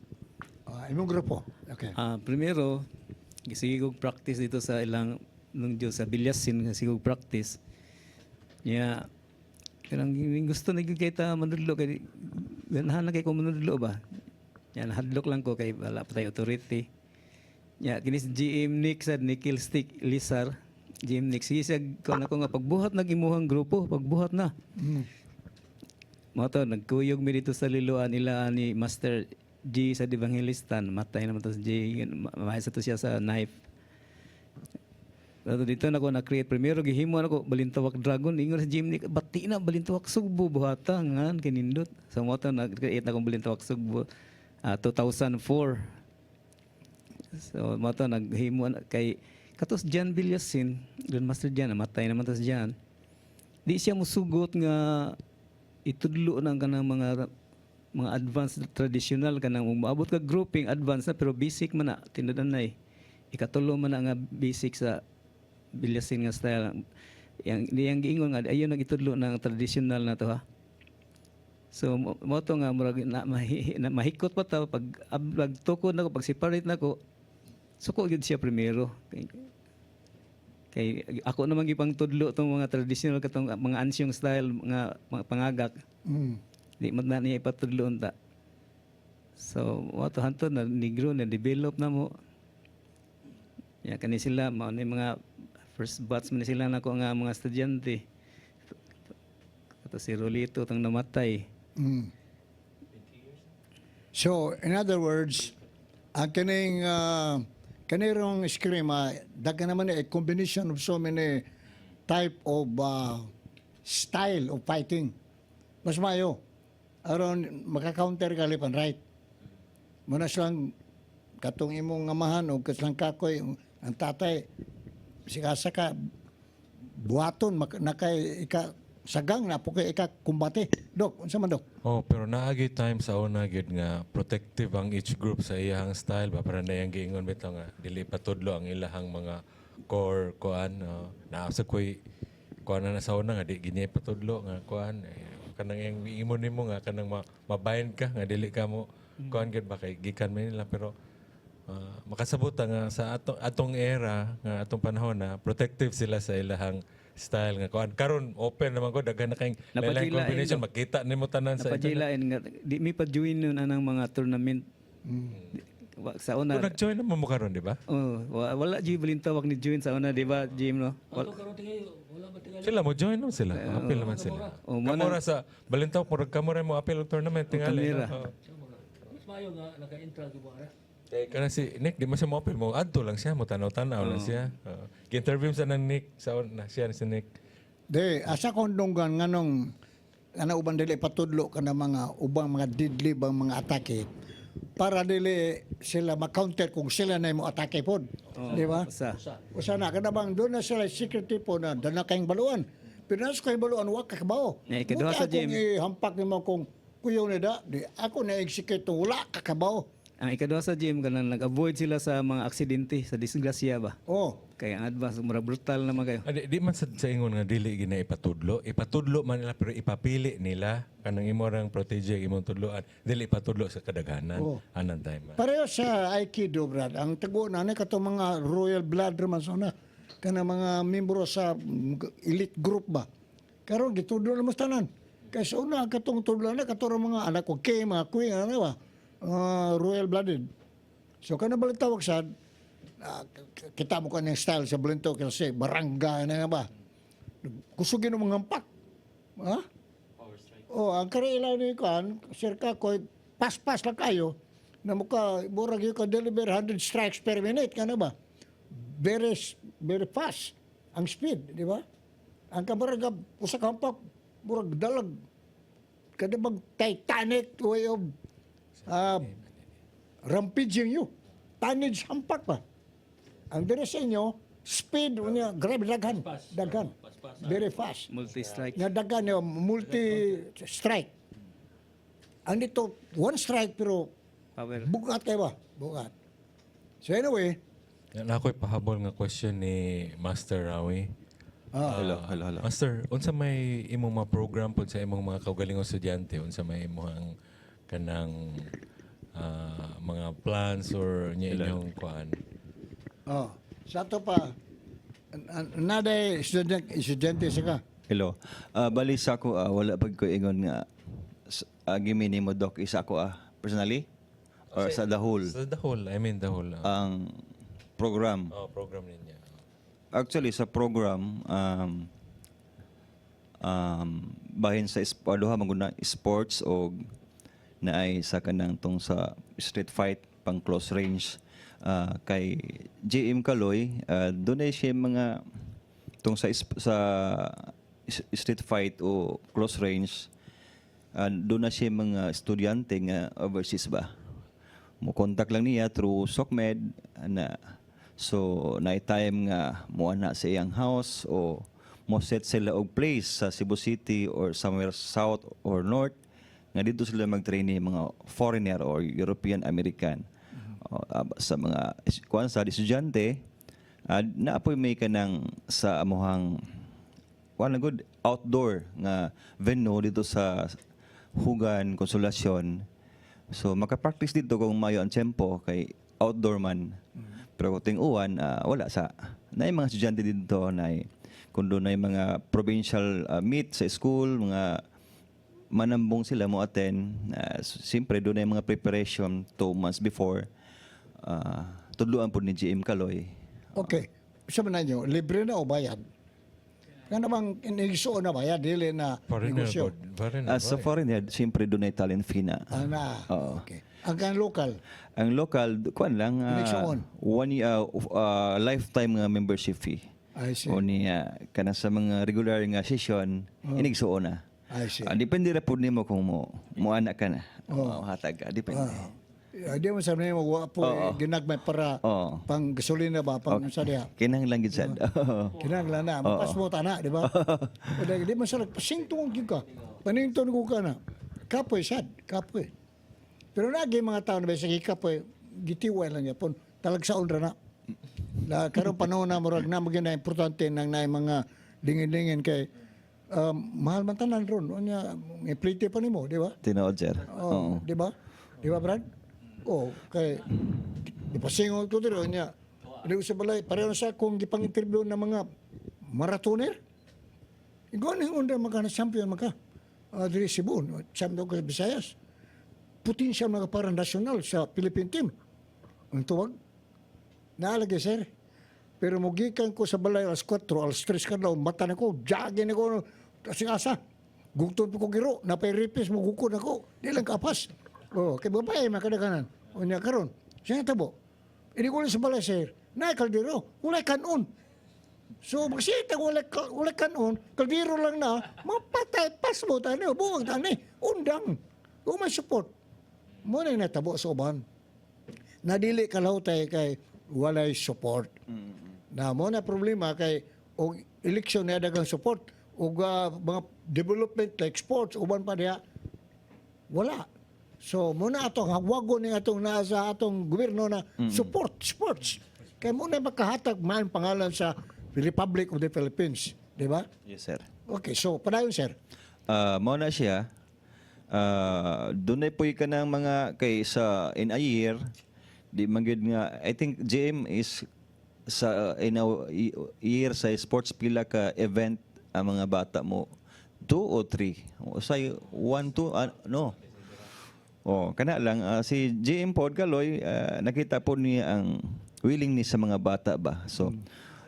Imong grupo. Okay. Primero, sigig practice dito sa ilang nung Diyos sa Bilyasin, sigig practice. Niya, kanang gusto na gyud kita manudlo kay ganahan na kay ko manudlo ba. Yan hadlok lang ko kay wala pa tay authority. Ya kini si GM Nick sa Nickel Stick Lisar. GM Nick siya ko na ko nga pagbuhat na imuhang grupo, pagbuhat na. Mo to nagkuyog mi dito sa liloan nila ni Master G sa Evangelistan, matay naman to si G, mahay sa to siya sa knife. Dato dito na ko na-create. Primero, gihimo na ko, Balintawak Dragon. Ingon sa Jimny, bati na, Balintawak Sugbo, buhata, nga, kinindot. Sa mo ito, nag-create na kong Balintawak Sugbo 2004. So, mo ito, naghimo na kay, katos Jan Bilyasin, Don Master Jan, namatay naman to si Jan. Di siya musugot nga, itudlo ng kanang mga advanced traditional, kanang umabot ka grouping, advanced na, pero basic man na, tinadan na ikatulo man na nga basic sa Bilyasin nga style. Yang giingon nga ayon nagitudlo ng traditional na to ha. So mo to nga murag na mahikot pa ta pag tukod nako pag separate nako. Suko gyud siya primero. Kay ako naman gipang tudlo tong mga traditional katong mga ansyong style mga pangagak. Di man na niya ipatudlo unta. So mo to hanto na negro na develop na mo. Ya kani sila mao ni mga first batch man sila nako nga mga estudyante. Kato si Rolito tang namatay. So, in other words, ang kanirong eskrima, daga naman a combination of so many type of style of fighting. Mas mayo. Aron maka-counter ka lipan, right? Muna silang katong imong amahan o kaslang kakoy, ang tatay, sigasa ka, buhaton, nakay sagang na po kay kumbate. Dok, unsa man dok? Oh, pero naagi time sa una gid nga protective ang each group sa iyang style ba para na yang giingon bitaw nga dili patudlo ang ilahang mga core kuan na sa koy kuan na sa una nga di gini patudlo nga kuan kanang yang giingon nimo nga kanang mabind ka nga dili ka mo kuan gid ba kay gikan man nila pero makasabot nga sa atong era nga atong panahon na protective sila sa ilahang style nga kuan karon open naman ko daghan na kayong lain combination makita nimo tanan sa napajilain nga di mi pa join nun anang mga tournament. Sa una nag-join naman mo karon di ba? Wala G Balintawak ni join sa una di ba Jim no? Sila mo join no sila. Apil naman sila. Kamora sa Balintawak mo kamora mo apil og tournament tingali. Mas mayo nga naka-entra gyud ba? Kana si Nick, di mo siya mo-apil mo. Adto lang siya, mo tanaw-tanaw lang siya. Gi-interview sa ng Nick, sa siya si Nick. De, asa kong dunggan nga nung uban dili patudlo ka na mga ubang mga deadly bang mga atake. para dili sila ma-counter kung sila na mo atake pod. Di ba? Usa. Usa na kada bang doon na sila security po na dana kayong baluan. Pero nasa kayong baluan wa ka kabaw. Eh, ikaduha sa gym. Hampak nimo kung kuyaw na da, di ako na execute wala ka kabaw. Ang ikaduha sa gym kanang nag-avoid sila sa mga aksidente, sa disgrasya ba. Oh, Kaya ang advance mura brutal naman kayo. Di man sa ingon nga dili gina ipatudlo. Ipatudlo man nila pero ipapili nila kanang imo rang protege imong tudloan. Dili ipatudlo sa kadaghanan. Oo. Anang time. pareho sa Aikido, Brad. Ang tago na kato mga royal blood man so na kana mga membro sa elite group ba. Karon gitudlo na mas tanan. Kaya sa una katong tudlo na kato mga anak ko kay mga queen ano ba. Royal blooded. So kana balik tawag sa kita mo kanang style sa Blinto kasi barangay na nga ba. Kusugin mo mga hampak. Ha? Oh, ang karela ni kan, sir ka ko pas-pas lang kayo na muka murag yung ka deliver 100 strikes per minute kana ba? Very fast ang speed, di ba? Ang kabaraga usa ka hampak murag dalag kada bang Titanic way of rampaging you. Tonnage hampak pa. Ang diri sa inyo, speed unya grabe daghan. Very fast. Multi-strike. Nga daghan yung multi-strike. Ang dito, one strike pero Power. bugat kayo ba? Bugat. So anyway, Na ako'y pahabol nga question ni Master Rawi. Hello. Master, unsa may imong mga program pod sa imong mga kaugalingong estudyante? Unsa may imong kanang mga plans or nya inyong kuan? sa ato pa, naday estudyante sa ka. Hello. Bali sa ako, wala pag ko ingon nga gimini mo doc isa ako personally or sa the whole Sa the whole, I mean the whole. ang program. Program ninyo. Actually sa program bahin sa duha maguna sports o naay sa kanang tong sa street fight pang close range kay JM Kaloy dunay siya mga tong sa street fight o close range doon na siya mga estudyante nga overseas ba mo contact lang niya through SOCMED na so na time nga mo ana sa iyang house o mo set sila og place sa Cebu City or somewhere south or north nga dito sila mag-train mga foreigner or European American sa mga kuan sa estudyante naapoy may kanang sa amuhang kuan good outdoor nga venue dito sa Hugan Konsolasyon so maka-practice dito kung mayo ang tempo kay outdoor man pero kung ting-uwan wala sa na mga estudyante dito na kung doon na mga provincial meet sa school mga manambong sila mo attend siyempre doon na mga preparation 2 months before tudluan po ni GM Kaloy. Okay. Sabi na nyo, libre na o bayad? Kaya namang inigsuon na bayad, dili na Foreigner negosyo. board. Foreigner, Sa foreigner, siyempre doon ay talent fee na. Oo. Okay. Ang kan local, Ang local, kuan lang, Inigsuon. 1 year, lifetime nga membership fee. I see. O niya, kana sa mga regular nga session, inigsuon na. I see. Depende ra po nimo kung mo anak ka na. Hatag ka, depende. Di mo sabi mo, po, ginagmay para Oo. pang gasolina ba, pang sa diha. Kinahanglan gid sad. Kinahanglan na, mapas mo tana, di ba? Di mo sa pasingtong ka. Panington ko ka na. Kapoy sad, kapoy. Pero lagi mga tao na ba sa kapoy, gitiway lang niya pon. Talagsaon ra na. Karon panahon na murag na magina importante nang naay mga dingin-dingin kay mahal man tanan ron. Unya, iplite pa nimo, di ba? Tinuod sir. Oh, di ba? Di ba, Brad? Oh, kay ipasingon ko dito niya. Di ko sa balay, pareho na sa kung gipang-interview ng mga marathoner. Ikaw na yung mga champion maka. Diri Cebu, champion ko sa Visayas. Potensyal mga parang nasyonal sa Philippine team. Ang tuwag. Naalagay, sir. Pero mugikan ko sa balay alas 4, alas 3 ka daw, mata na ko, jagin ako, kasing asa. Gugton po ko giro, napay-ripis, magukod ako. Di lang kapas. Oh, kay babae makadaganan. O niya karon. Siya tabo. Ini ko lang sa balay, sir. Nay kaldero, walay kanon. So magsita walay kanon, kaldero lang na, mapatay pas mo tani, buwag tani, undang. Kung may support. mo na natabo sa uban. Nadili kalahutay kay walay support. Na mo na problema kay og eleksyon na dagang support og mga development like sports uban pa diha wala. So muna atong hagwagon ni atong naa sa atong gobyerno na support sports. Kay muna makahatag man pangalan sa Republic of the Philippines, di ba? Yes, sir. Okay, so padayon sir. Mao na siya. Dunay poy ka ng mga kay sa in a year di man gyud nga I think GM is sa in a year sa sports pila ka event ang mga bata mo 2 o 3 say 1 2 no. Kana lang si GM Pod Kaloy nakita po niya ang willingness sa mga bata ba. So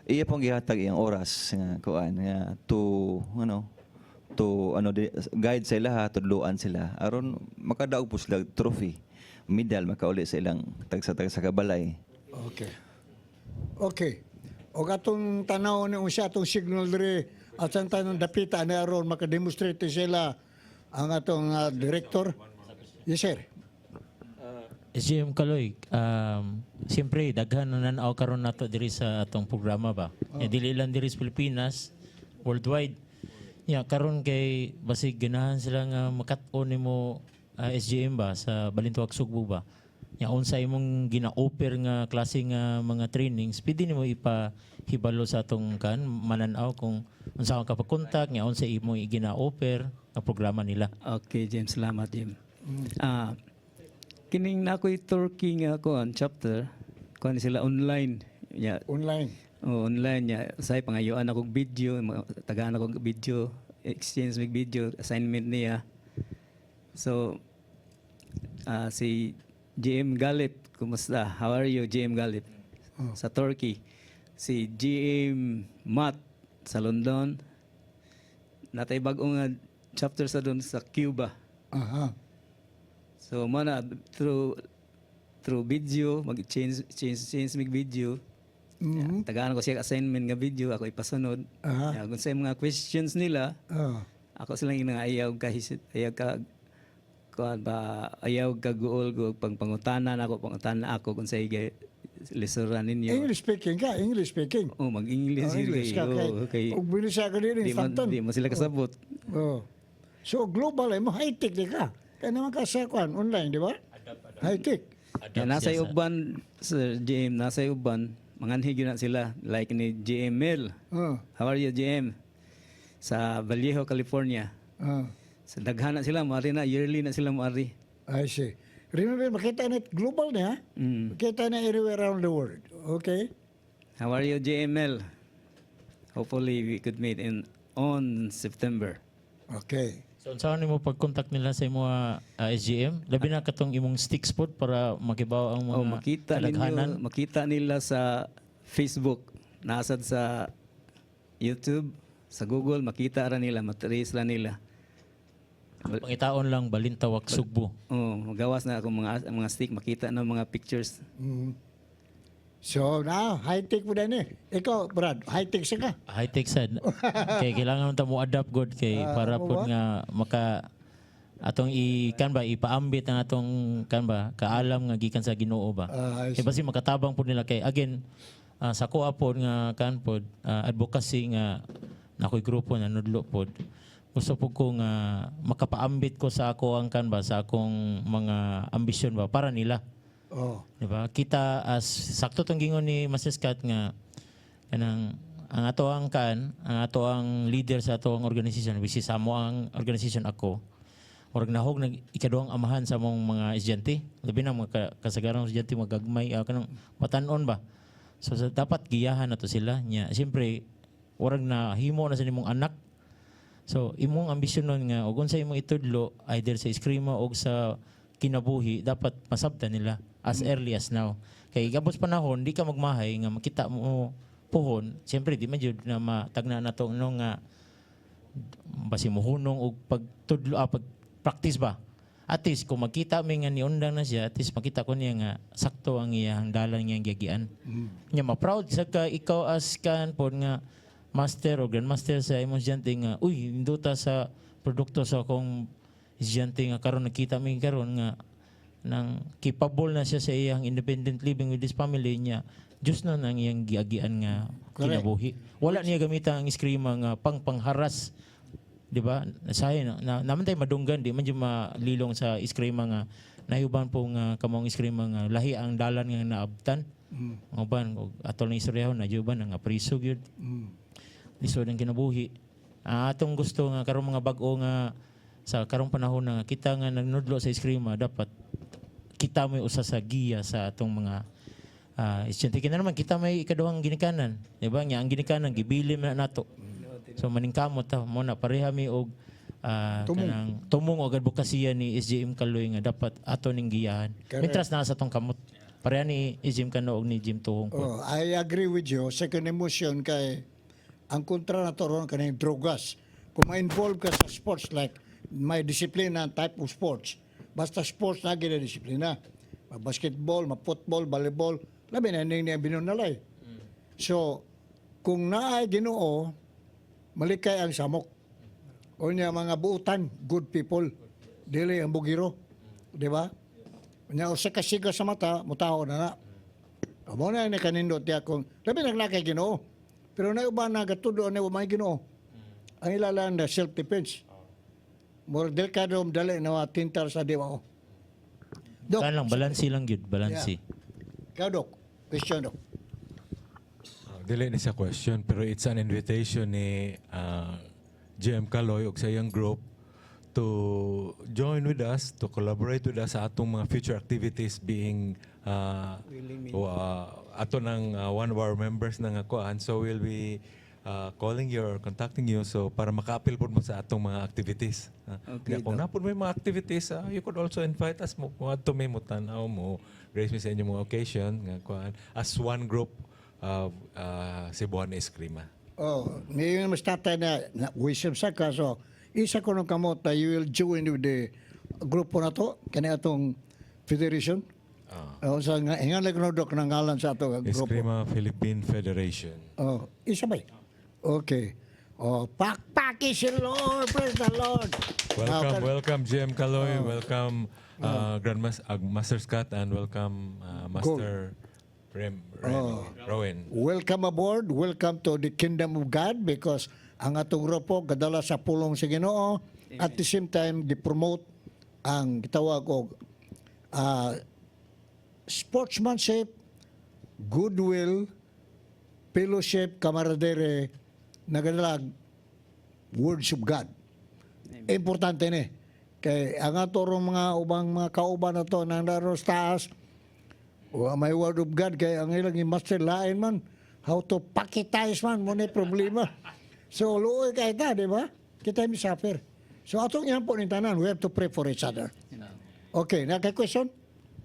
iya pong gihatag iyang oras nga kuan nga to guide sila tudloan sila aron makadaog po sila trophy medal makauli sa ilang tagsa kabalay. Okay. Okay. O atong tanaw ni usa atong signal diri at ang tanong dapita na aron makademonstrate sila ang atong director. Yes sir. SGM Kaloy, siyempre daghan na nanaw karon nato diri sa atong programa ba. Dili lang diri sa Pilipinas, worldwide. Karon kay basig ganahan sila nga makat-on nimo SGM ba sa Balintawak Sugbo ba. Unsa imong gina-offer nga klase nga mga trainings, pwede nimo ipahibalo sa atong mananaw kung unsa ka pagkontak nya unsa imong gina-offer nga programa nila. Okay, James, salamat, Jim. Kining na ako'y Turkey nga kuan chapter, kuan sila online. Online. Online niya. Say pangayuan akong video, tagaan akong video, exchange mig video, assignment niya. So, si GM Galip, kumusta? How are you, GM Galip? Sa Turkey. Si GM Matt sa London. Natay bagong chapter sa doon sa Cuba. Aha. So mana through video mag-change mig video. Tagaan ko siya assignment nga video ako ipasunod. Kung sa mga questions nila, ako silang ayaw ka kuan ba ayaw ka guol go pangpangutanan ako kung sa listuran ninyo. English speaking ka, English speaking. Mag-English okay. Ug binisa ka din instanton. Di mo sila kasabot. So global mo high tech di ka. Kaya naman ka sa kuan online, di ba? High tech. Nasa uban Sir GM, nasa uban manganhig na sila like ni GM Mel. How are you, GM? Sa Vallejo, California. Sa daghan na sila, mari na, yearly na sila mari. I see. Remember, makita na global na, ha? Makita na everywhere around the world. Okay? How are you, JML? Hopefully, we could meet on September. Okay. So, saan mo pag-contact nila sa mga SGM? Labi na katong imong stick spot para makibaw ang mga kalaghanan? Makita nila sa Facebook, nasad sa YouTube, sa Google, makita ra nila, matrace ra nila. Pangitaon lang Balintawak Sugbo. Magawas na ako mga stick, makita na mga pictures. So now, high-tech mo din eh. Ikaw, Brad, high-tech siya ka? High-tech sad. Kay kailangan mo adapt god kay para po nga atong ipaambit ang atong kaalam nga gikan sa Ginoo ba. Kay basi makatabang po nila kay again sa kuha pod nga advocacy nga nakoy grupo na nudlo pod. Gusto po ko nga makapaambit ko sa ako ang sa akong mga ambisyon ba para nila. Diba? Kita as sakto tong gingon ni Master Scott nga ang ato ang leader sa ato ang organization which is amo ang organization ako. Org nahog ikaduhang amahan sa mong mga estudyante. Labi na mga kasagarang estudyante magagmay kanang matan-on ba. So dapat giyahan nato sila nya. Siyempre orag na himo na sa nimong anak. So imong ambisyon nun nga ug unsa imong itudlo either sa eskrima o sa kinabuhi dapat masabtan nila as early as now. Kay gabos panahon di ka magmahay nga makita mo puhon, siyempre di man jud na matagna nato nga basi mohunong og pagtudlo pag-practice ba. At least kung makita mi nga niundang na siya, at least makita ko niya nga sakto ang iyang dalan niya giagian. Nya ma-proud sa ka ikaw as pod nga master o grandmaster sa imong estudyante nga uy induta sa produkto sa akong estudyante nga karon nakita mi karon nga nang capable na siya sa iyang independent living with his family niya, Diyos na nang iyang giagian nga Correct. kinabuhi. Wala niya gamitan ang eskrima nga pangharas, di ba? Sayo naman tayo madunggan, di man dyan malilong sa eskrima nga nayuban po nga kamong eskrima nga lahi ang dalan nga naabtan. Mga ban, atol na istoryahon, na juban nga priso gyud. Lisod ang kinabuhi. Atong gusto nga karong mga bag-o nga sa karong panahon na kita nga nagnudlo sa eskrima, dapat kita may usa sa giya sa atong mga estudyante. Kina naman kita may ikaduhang ginikanan, di ba? Nga ang ginikanan gibilim na nato. So maningkamot ta mo na pareha mi og tumong og advokasya ni SJM Kaloy nga dapat ato ning giyahan. Correct. Mitras na sa atong kamot. Pareha ni SJM Kano og ni Jim Tuhong po. Oh, I agree with you. Second emotion kay ang kontra na to ron kaning drogas. Kung ma-involve ka sa sports like may disiplina type of sports, basta sports na gina disiplina. Basketball, football, volleyball, labi na niya binunalay. So, kung naay Ginoo, malikay ang samok. O niya mga buutan, good people, dili ang bugiro. Di ba? Nya usa ka siga sa mata, mutaho na na. Amo na ni kanindot ya kung labi naglakay Ginoo. Pero na uban na gatudo na may Ginoo. Ang ilalang na self defense. More delikado dali na tintal sa diwa. Dok, Kan lang balansi lang gyud, balansi. ikaw, Dok. Question, Dok. Dili ni sa question, pero it's an invitation ni GM Kaloy ug sa iyang group to join with us, to collaborate with us sa atong mga future activities being ato ng one of our members ng kuan. So we'll be calling you or contacting you so para maka-appeal po mo sa atong mga activities. Okay, Kung napon may mga activities, you could also invite us mo kung ato may mutanaw mo, grace me sa inyong mga occasion nga kuan as one group of Cebuano Eskrima. Oh, ngayon mas tatay na wisdom sa kaso. Isa ko nung kamot na you will join with the grupo na to, kani atong federation. Sa nga hingan lang Dok ng ngalan sa ato grupo. Eskrima Philippine Federation. Oh, isa ba? Okay. Oh, pakpaki si Lord, praise the Lord. Welcome GM Kaloy, welcome Master Scott, and welcome Master Rowan. Welcome aboard. Welcome to the kingdom of God because ang atong grupo kadala sa pulong sa Ginoo. At the same time, di-promote ang gitawag ko sportsmanship, goodwill, fellowship, camaraderie, nagadalag words of God. Importante ni. Kay ang ato rong mga ubang mga kauban na to nang naroon sa taas, may word of God kay ang ilang master lain man how to pakitize man mo na problema. So luoy kay ta, di ba? Kita mi suffer. So atong yan po ni tanan, we have to pray for each other. Okay, naka-question?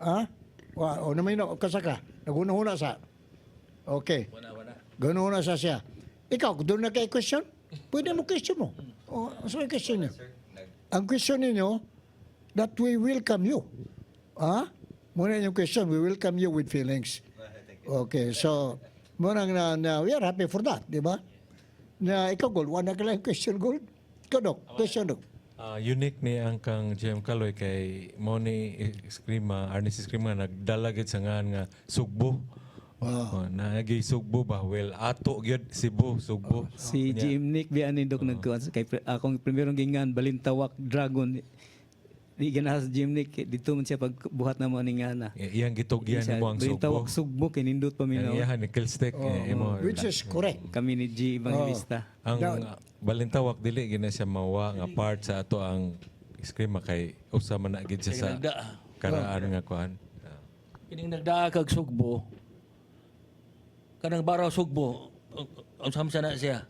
Ha? O naman yun, kasaka. Naguna-huna sa. Okay. Guna-huna sa siya. Ikaw, doon na kay-question? Pwede mo question mo. O, so yung question niyo. Ang question ninyo, that we welcome you. Ha? Muna yung question, we welcome you with feelings. Okay, so, muna na we are happy for that, di ba? Na ikaw, Gold, wala ka lang question, Gold? Ikaw, Dok, question, Dok. Unique ni ang kang GM Kaloy kay Moni Eskrima, Arnis Eskrima nagdalagit sa nga Sugbo. Naagi Sugbo ba? Well, ato gyud Cebu, Sugbo. Si Jim Nick bianin Dok nagkuan kay akong primerong gingan Balintawak Dragon. Di ganahas Jim Nick dito man siya pagbuhat na mo ning ana. Iyang gitugyan mo ang Sugbo. Balintawak Sugbo kay nindot pa Ang minaw. iyahan ni Killstick. Which is correct. Kami ni G Evangelista. Ang Balintawak dili gina siya mawa nga part sa ato ang Eskrima kay usa man na gid siya sa karaan nga kuan. Kining nagdaa kag Sugbo. Kanang baraw Sugbo. Ang samsa na siya.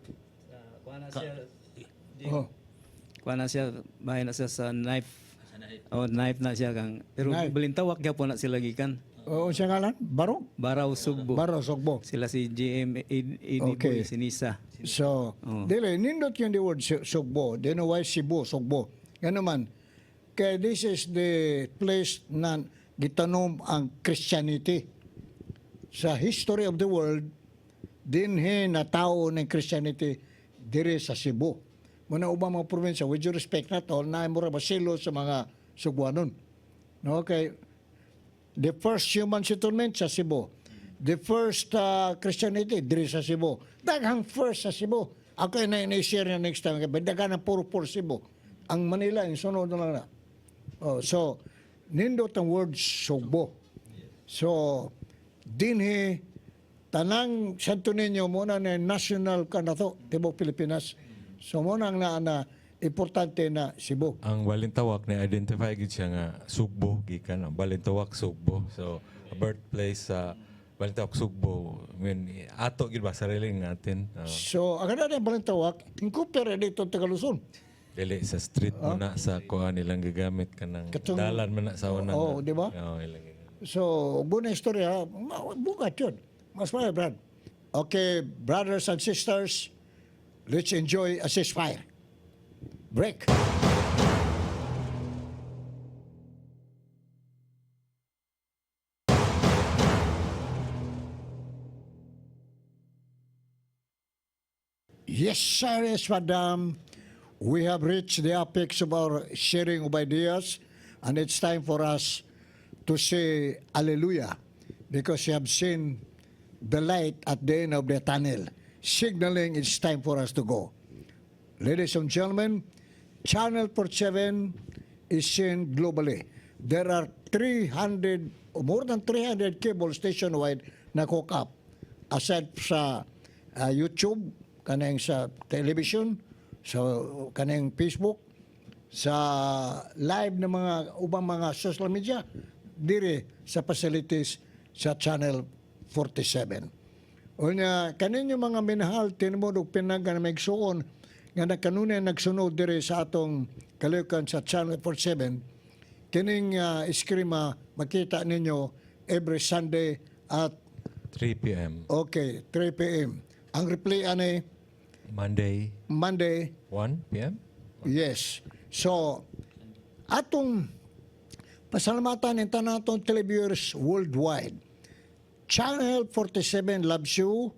Oh. Kuan na siya bahay na siya sa knife. Oh, knife na siya kang pero Knife. Balintawak gyapon na sila gikan. O siya ngalan? Baro? Baraw Sugbo. Baro, Sogbo. Sila si GM Ediboy Okay. Sinisa. So, dili, nindot yung the word Sogbo. Di know why Cebu, Sogbo. Yan naman. Kaya this is the place na gitanom ang Christianity. Sa history of the world, dinhi na tao ng Christianity dire sa Cebu. Muna ubang mga probinsya, with due respect na to, na mura basilo sa mga Sugwanon. No, kay the first human settlement sa Cebu. The first Christianity diri sa Cebu. Daghang first sa Cebu. Ako na share na next time. Daghang na puro Cebu. Ang Manila, yung sunod na lang na. Oh, so, nindot ang word Sugbo. So, dinhi, tanang Santo Niño, muna na national ka na to, Tibok Pilipinas. So, muna ang na importante na Cebu. Ang Balintawak na identify gid siya nga Sugbo gikan ang Balintawak Sugbo. So a birthplace sa Balintawak Sugbo. I mean ato gid ba sariling natin. So, ang na yung Balintawak, incorporate dito sa Tagaluzon. Dili sa street mo na sa kuan nilang gagamit kanang Katong- dalan man na sa una. Oo, di ba? Oo, ilang gagamit. So, buong istorya, bugat yun. Mas mga Brad. Okay, brothers and sisters, let's enjoy a ceasefire. Break. Yes, sir, yes, madam. We have reached the apex of our sharing of ideas, and it's time for us to say Alleluia, because we have seen the light at the end of the tunnel, signaling it's time for us to go. Ladies and gentlemen, Channel 47 is seen globally. There are 300, more than 300 cable station wide na hook up. Aside sa YouTube, kanang sa television, sa kanang Facebook, sa live na mga ubang mga social media, dire sa facilities sa Channel 47. Unya, kaninyo mga minahal, tinumod o pinanggan na magsuon, nga kanunay nagsunod dire sa atong kalayukan sa Channel 47, kining iskrima makita ninyo every Sunday at 3 p.m. okay, 3 p.m. Ang replay ani Monday Monday, 1 p.m. yes. So, atong pasalamatan ng tanatong televiewers worldwide. Channel 47 loves you.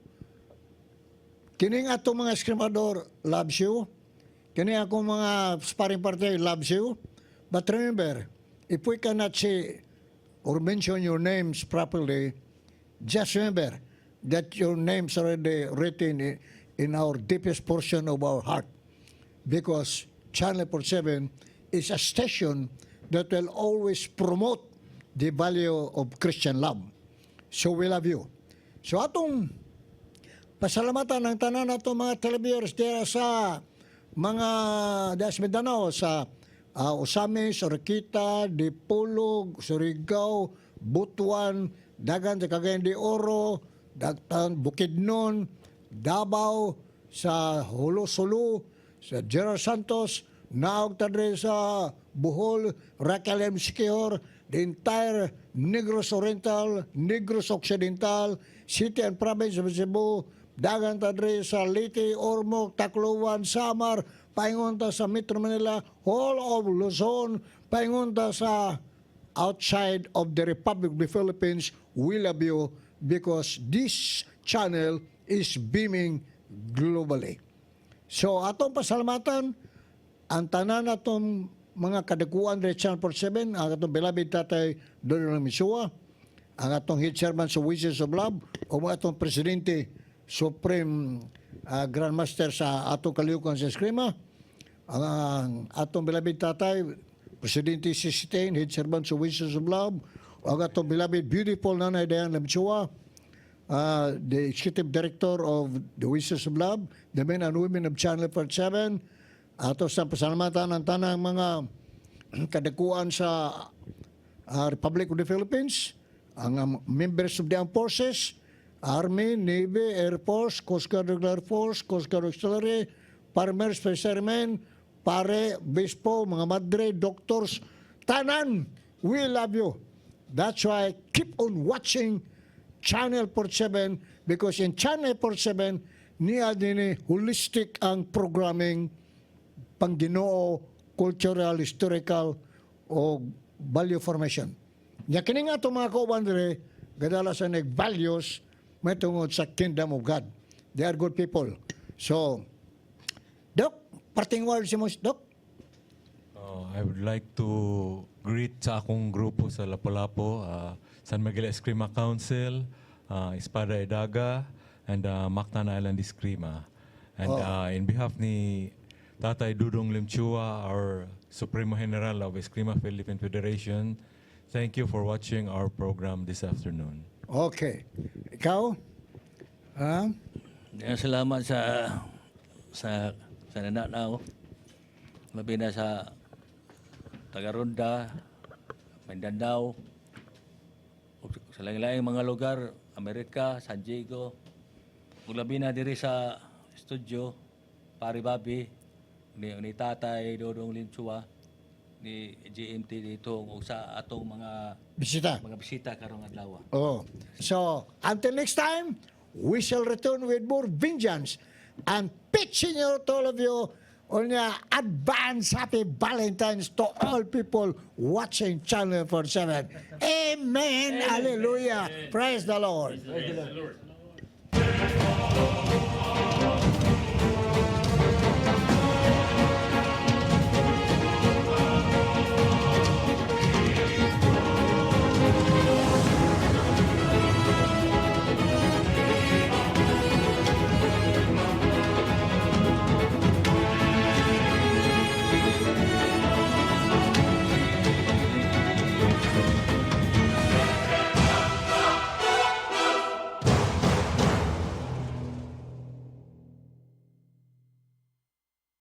Kining atong mga skrimador loves you. Kining akong mga sparring partner loves you. But remember, if we cannot say or mention your names properly, just remember that your names are already written in our deepest portion of our heart. Because Channel 47 is a station that will always promote the value of Christian love. So we love you. So atong pasalamatan ng tanan nato mga televiewers dira sa mga das Mindanao, sa Osamis, Orquita, Dipolog, Surigao, Butuan, Dagan sa Cagayan de Oro, Bukidnon, Davao, sa Hulo-Sulu, sa General Santos, naog tadre sa Bohol, Racalim Siquijor, the entire Negros Oriental, Negros Occidental, City and Province of Cebu, dagan tadre sa Leyte, Ormoc, Tacloban, Samar, paingon ta sa Metro Manila, whole of Luzon, paingon ta sa outside of the Republic of the Philippines. We love you because this channel is beaming globally. So atong pasalamatan ang tanan atong mga kadakuan sa Channel 47, ang atong beloved tatay Donald Misua, ang atong head chairman sa Wishes of Love, o mga atong presidente, Supreme Grandmaster sa atong kaliyukan sa Eskrima, ang atong beloved tatay, Presidente Sisitain, head chairman sa Wishes of Love, o ang atong beloved beautiful nanay Diane Misua, the executive director of the Wishes of Love, the men and women of Channel 47, ato sa pasalamatan ng tanang mga kadakuan sa Republic of the Philippines, ang members of the armed forces, Army, Navy, Air Force, Coast Guard Regular Force, Coast Guard Auxiliary, Farmers, Fishermen, Pare, Bispo, mga madre, doctors, tanan, we love you. That's why keep on watching Channel 47, because in Channel 47, niya din holistic ang programming pangginoo, cultural, historical, o value formation. Nya kini nga itong mga kauban dire, gadala sa nag-values, may tungod sa kingdom of God. They are good people. So, Doc, parting words mo, Doc? I would like to greet sa akong grupo sa Lapu-Lapu, San Miguel Eskrima Council, Espada Edaga, and Mactan Island Eskrima. And in behalf ni Tatay Dudong Limchua, our Supremo General of Eskrima Philippine Federation, thank you for watching our program this afternoon. Okay. Ikaw? Salamat sa nananaw. Labi na sa Tagarunda, Mindanao, ug sa lain-laing mga lugar, Amerika, San Diego, ug labi na diri sa studio, Pari Bobby, ni Tatay Dodong Limchua, ni GMT dito, ug sa atong mga Bisita. bisita karong adlaw. Oh. So, until next time, we shall return with more vengeance and pitching out all of you on your advance happy Valentine's to all people watching Channel 47. Amen. Hallelujah. Praise the Lord. Praise the Lord.